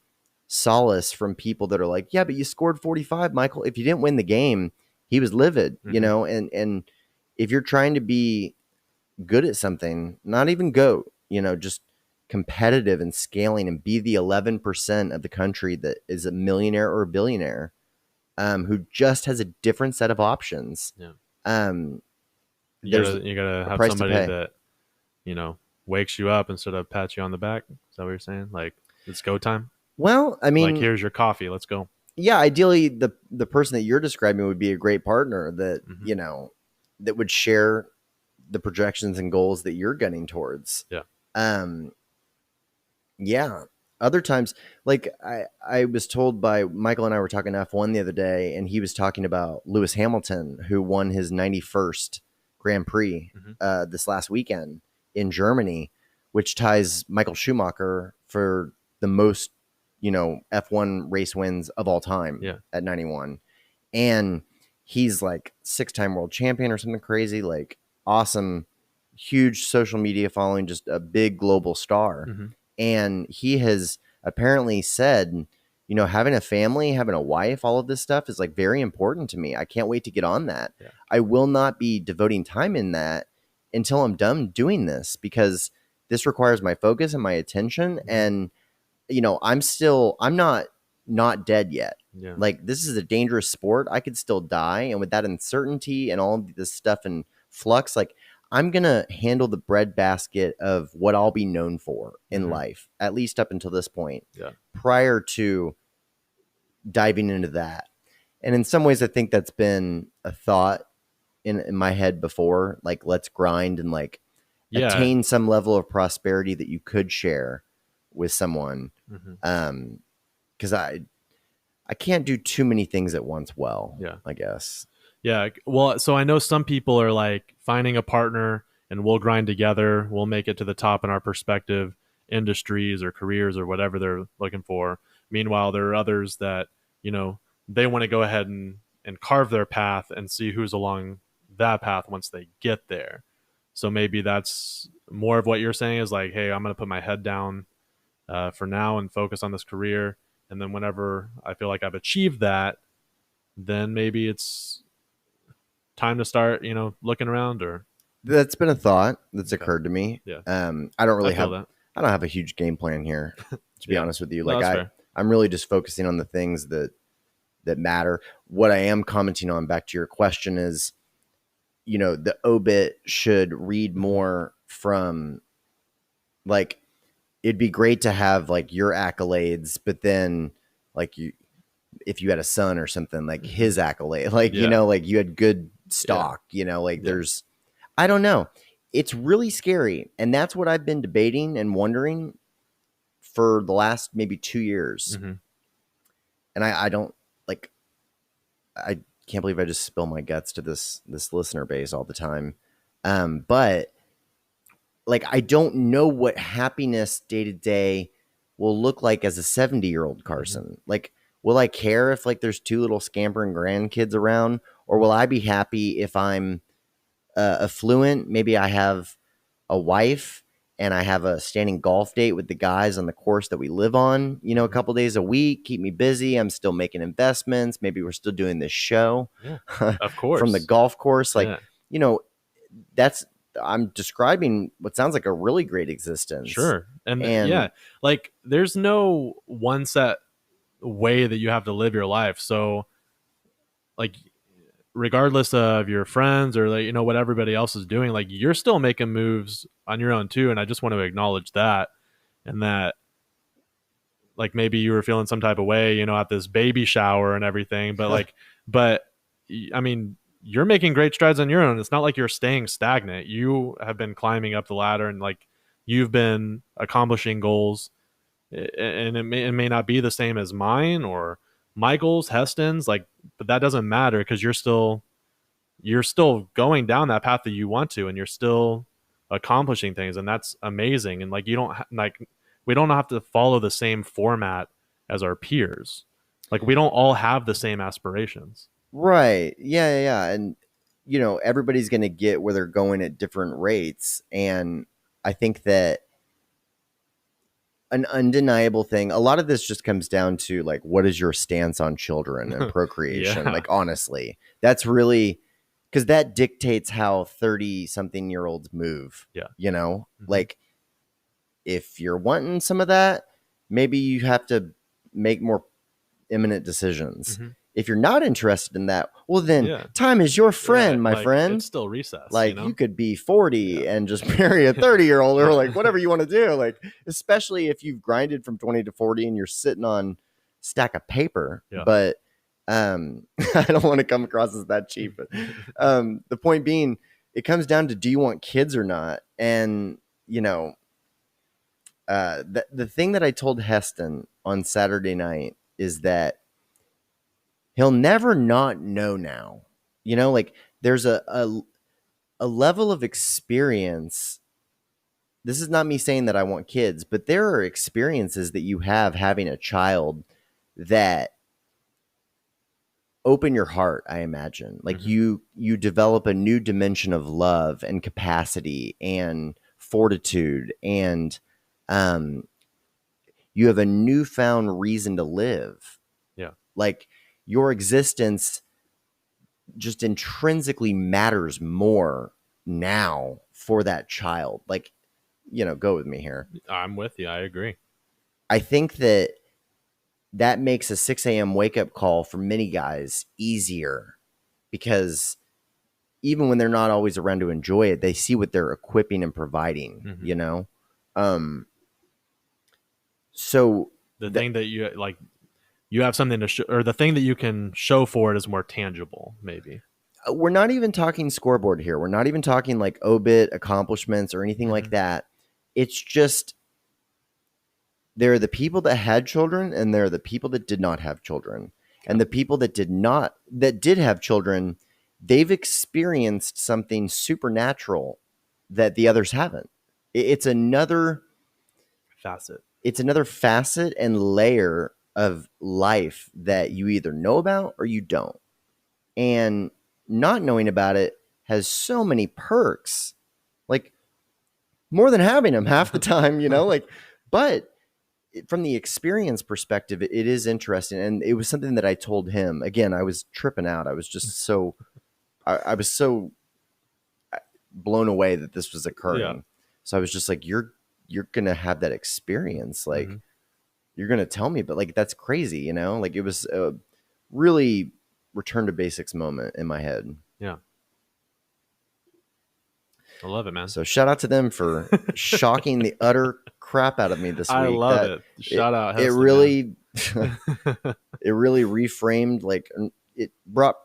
solace from people that are like, yeah, but you scored 45, Michael. If you didn't win the game, he was livid, you know? And if you're trying to be good at something, not even GOAT, you know, just competitive and scaling and be the 11% of the country that is a millionaire or a billionaire, who just has a different set of options. You gotta have somebody that, you know, wakes you up instead of pats you on the back. Is that what you're saying? Like, it's go time. Well, I mean, like, here's your coffee. Let's go. Yeah. Ideally the person that you're describing would be a great partner that, you know, that would share the projections and goals that you're gunning towards. Yeah. Other times, like I was told by Michael, and I were talking F1 the other day, and he was talking about Lewis Hamilton, who won his 91st Grand Prix this last weekend in Germany, which ties Michael Schumacher for the most, F1 race wins of all time at 91. And he's like 6-time world champion or something crazy, like awesome, huge social media following, just a big global star. Mm-hmm. And he has apparently said, having a family, having a wife, all of this stuff is like very important to me. I can't wait to get on that. Yeah. I will not be devoting time in that until I'm done doing this, because this requires my focus and my attention. And, I'm not dead yet. Yeah. Like, this is a dangerous sport. I could still die. And with that uncertainty and all of this stuff in flux, like, I'm going to handle the breadbasket of what I'll be known for in life, at least up until this point, prior to diving into that. And in some ways, I think that's been a thought in my head before, like, let's grind and like attain some level of prosperity that you could share with someone. Because I can't do too many things at once well, I guess. Yeah. Well, so I know some people are like finding a partner and we'll grind together. We'll make it to the top in our perspective industries or careers or whatever they're looking for. Meanwhile, there are others that, they want to go ahead and carve their path and see who's along that path once they get there. So maybe that's more of what you're saying is like, hey, I'm going to put my head down for now and focus on this career. And then whenever I feel like I've achieved that, then maybe it's time to start, looking around. Or that's been a thought that's occurred to me. Yeah. I don't have a huge game plan here, to be honest with you. No, Like I'm really just focusing on the things that matter. What I am commenting on, back to your question, is, the obit should read more from, like, it'd be great to have like your accolades, but then like if you had a son or something, like his accolade, like, like you had good stock, there's, I don't know. It's really scary. And that's what I've been debating and wondering for the last maybe 2 years. And I don't like, I can't believe I just spill my guts to this listener base all the time. But like, I don't know what happiness day to day will look like as a 70-year-old Carson. Like, will I care if like there's 2 little scampering grandkids around, or will I be happy if I'm affluent? Maybe I have a wife and I have a standing golf date with the guys on the course that we live on, a couple days a week, keep me busy. I'm still making investments. Maybe we're still doing this show of course from the golf course. Like, I'm describing what sounds like a really great existence. Sure. And like there's no one set way that you have to live your life. So like, regardless of your friends or like, what everybody else is doing, like you're still making moves on your own too. And I just want to acknowledge that, and that like maybe you were feeling some type of way, at this baby shower and everything, but like, I mean, you're making great strides on your own. It's not like you're staying stagnant. You have been climbing up the ladder and like you've been accomplishing goals, and it may not be the same as mine or Michael's, Heston's, like, but that doesn't matter because you're still going down that path that you want to, and you're still accomplishing things, and that's amazing. And like, you don't we don't have to follow the same format as our peers. Like, we don't all have the same aspirations. Right. Yeah. And, everybody's going to get where they're going at different rates. And I think that an undeniable thing, a lot of this just comes down to like, what is your stance on children and procreation? Like, honestly, that's really, because that dictates how 30-something-year-olds move. Like, if you're wanting some of that, maybe you have to make more imminent decisions. If you're not interested in that, well, then time is your friend, my friend. It's still recess. Like, you could be 40 and just marry a 30-year-old or like whatever you want to do. Like, especially if you've grinded from 20 to 40 and you're sitting on a stack of paper. But I don't want to come across as that cheap. But the point being, it comes down to, do you want kids or not? And, the thing that I told Heston on Saturday night is that he'll never not know now. Like, there's a level of experience this is not me saying that I want kids, but there are experiences that you have having a child that open your heart, I imagine. Like you develop a new dimension of love and capacity and fortitude, and you have a newfound reason to live. Yeah. Like your existence just intrinsically matters more now for that child. Like, go with me here. I'm with you. I agree. I think that makes a 6 a.m. wake up call for many guys easier, because even when they're not always around to enjoy it, they see what they're equipping and providing, So the thing that you like, you have something to show, or the thing that you can show for it is more tangible, maybe. We're not even talking scoreboard here. We're not even talking like obit accomplishments or anything like that. It's just, there are the people that had children and there are the people that did not have children. And the people that did have children, they've experienced something supernatural that the others haven't. It's another facet. It's another facet and layer of life that you either know about or you don't. And not knowing about it has so many perks, like more than having them half the time, but from the experience perspective, it is interesting. And it was something that I told him. Again, I was tripping out. I was just so, I was so blown away that this was occurring. Yeah. So I was just like, you're going to have that experience. Like, you're going to tell me, but like, that's crazy, like it was a really return to basics moment in my head. Yeah. I love it, man. So shout out to them for shocking the utter crap out of me this week. I love it. Shout out. Heston, it really, it really reframed, like it brought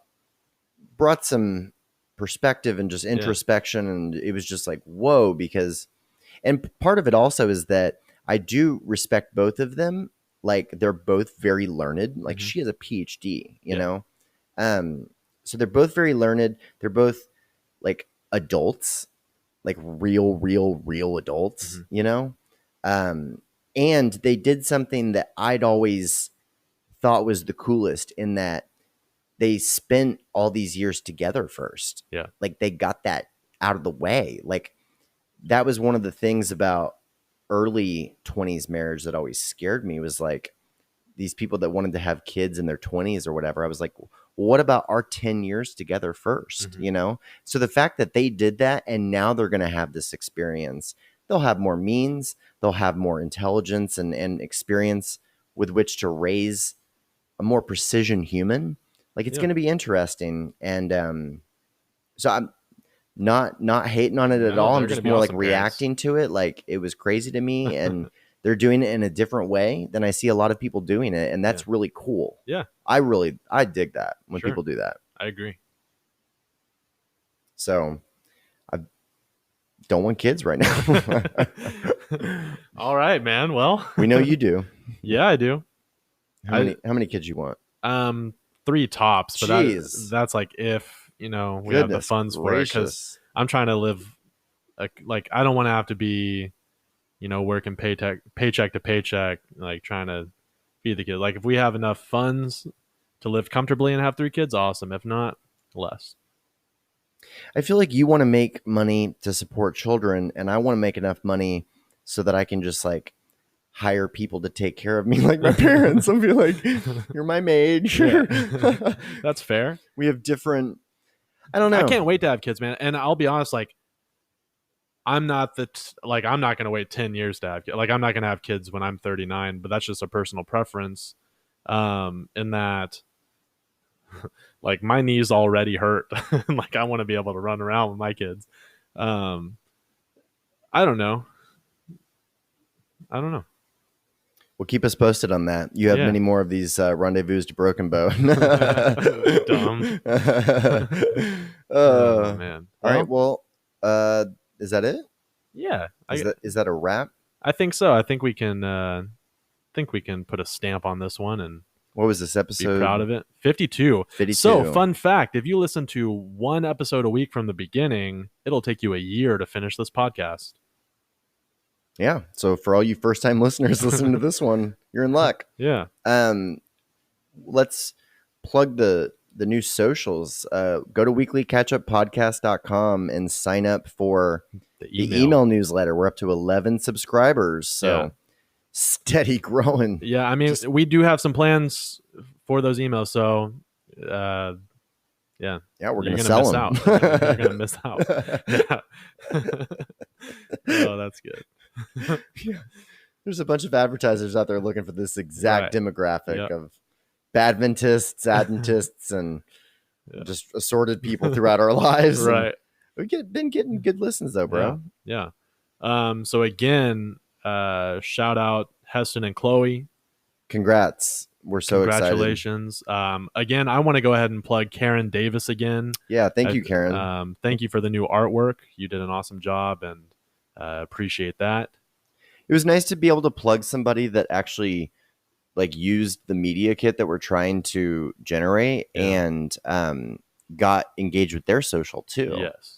some perspective and just introspection. Yeah. And it was just like, whoa, and part of it also is that I do respect both of them. Like they're both very learned. Like she has a PhD, you know? So they're both very learned. They're both like adults, like real adults, and they did something that I'd always thought was the coolest, in that they spent all these years together first. Yeah. Like they got that out of the way. Like that was one of the things about early 20s marriage that always scared me, was like these people that wanted to have kids in their 20s or whatever. I was like, well, what about our 10 years together first? So the fact that they did that, and now they're going to have this experience, they'll have more means, they'll have more intelligence and experience with which to raise a more precision human. Like it's going to be interesting. And so I'm not hating on it at all. I'm just more like reacting to it. Like it was crazy to me, and they're doing it in a different way than I see a lot of people doing it. And that's really cool. Yeah. I dig that when people do that. I agree. So I don't want kids right now. All right, man. Well, we know you do. Yeah, I do. How many kids you want? 3 tops, but that's like if, we have the funds for it, because I'm trying to live like I don't want to have to be, working paycheck to paycheck, like trying to feed the kid. Like if we have enough funds to live comfortably and have 3 kids, awesome. If not, less. I feel like you want to make money to support children, and I want to make enough money so that I can just like hire people to take care of me, like my parents. I'll be like, you're my maid. Yeah. That's fair. We have different, I don't know. I can't wait to have kids, man. And I'll be honest, like I'm not I'm not going to wait 10 years to have kids. Like I'm not going to have kids when I'm 39, but that's just a personal preference. In that like my knees already hurt. Like I want to be able to run around with my kids. I don't know. Well, keep us posted on that. You have many more of these rendezvous to Broken Bow. Dumb. Oh man. All right. Well, is that it? Yeah. Is that a wrap? I think so. I think we can put a stamp on this one and what was this episode? Be proud of it. 52. 52. So, fun fact, if you listen to 1 episode a week from the beginning, it'll take you a year to finish this podcast. Yeah. So for all you first time listeners listening to this one, you're in luck. Yeah. Let's plug the new socials. Go to weeklycatchuppodcast.com and sign up for the email newsletter. We're up to 11 subscribers. So steady growing. Yeah. I mean, we do have some plans for those emails. So, yeah, we're going to sell them. You're going to miss out. Yeah. Oh, that's good. Yeah. There's a bunch of advertisers out there looking for this exact demographic of Badmintists, Adventists, and just assorted people throughout our lives. Right. We've been getting good listens though, bro. Yeah. So again, shout out Heston and Chloe. Congrats. We're so Congratulations. Again, I want to go ahead and plug Karen Davis again. Yeah. Thank you, Karen. Thank you for the new artwork. You did an awesome job, and appreciate that. It was nice to be able to plug somebody that actually used the media kit that we're trying to generate and got engaged with their social too. Yes.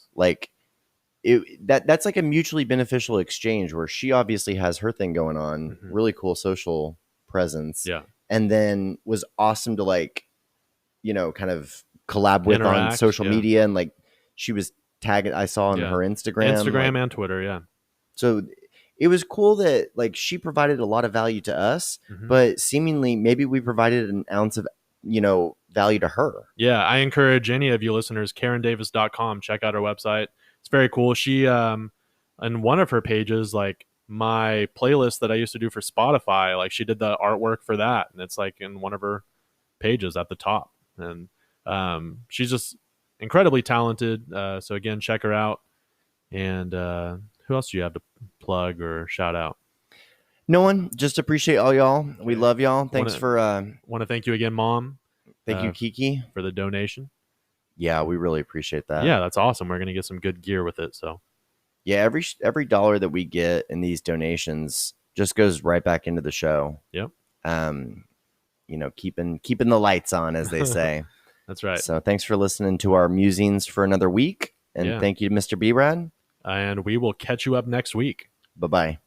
That's like a mutually beneficial exchange where she obviously has her thing going on, really cool social presence. Yeah. And then was awesome to kind of collab with on social media. And she was tagging, I saw on her Instagram and Twitter. Yeah. So it was cool that she provided a lot of value to us, but seemingly maybe we provided an ounce of, value to her. Yeah. I encourage any of you listeners, KarenDavis.com, check out our website. It's very cool. She, in one of her pages, my playlist that I used to do for Spotify, she did the artwork for that. And it's in one of her pages at the top. And she's just incredibly talented. So again, check her out. And who else do you have to plug or shout out? No one. Just appreciate all y'all. We love y'all. Thanks for want to thank you again, Mom. Thank you, Kiki, for the donation. Yeah, we really appreciate that. Yeah, that's awesome. We're gonna get some good gear with it. So yeah, every dollar that we get in these donations just goes right back into the show. Yep. Keeping the lights on, as they say. That's right. So thanks for listening to our musings for another week. And thank you to Mr. B-Rad. And we will catch you up next week. Bye-bye.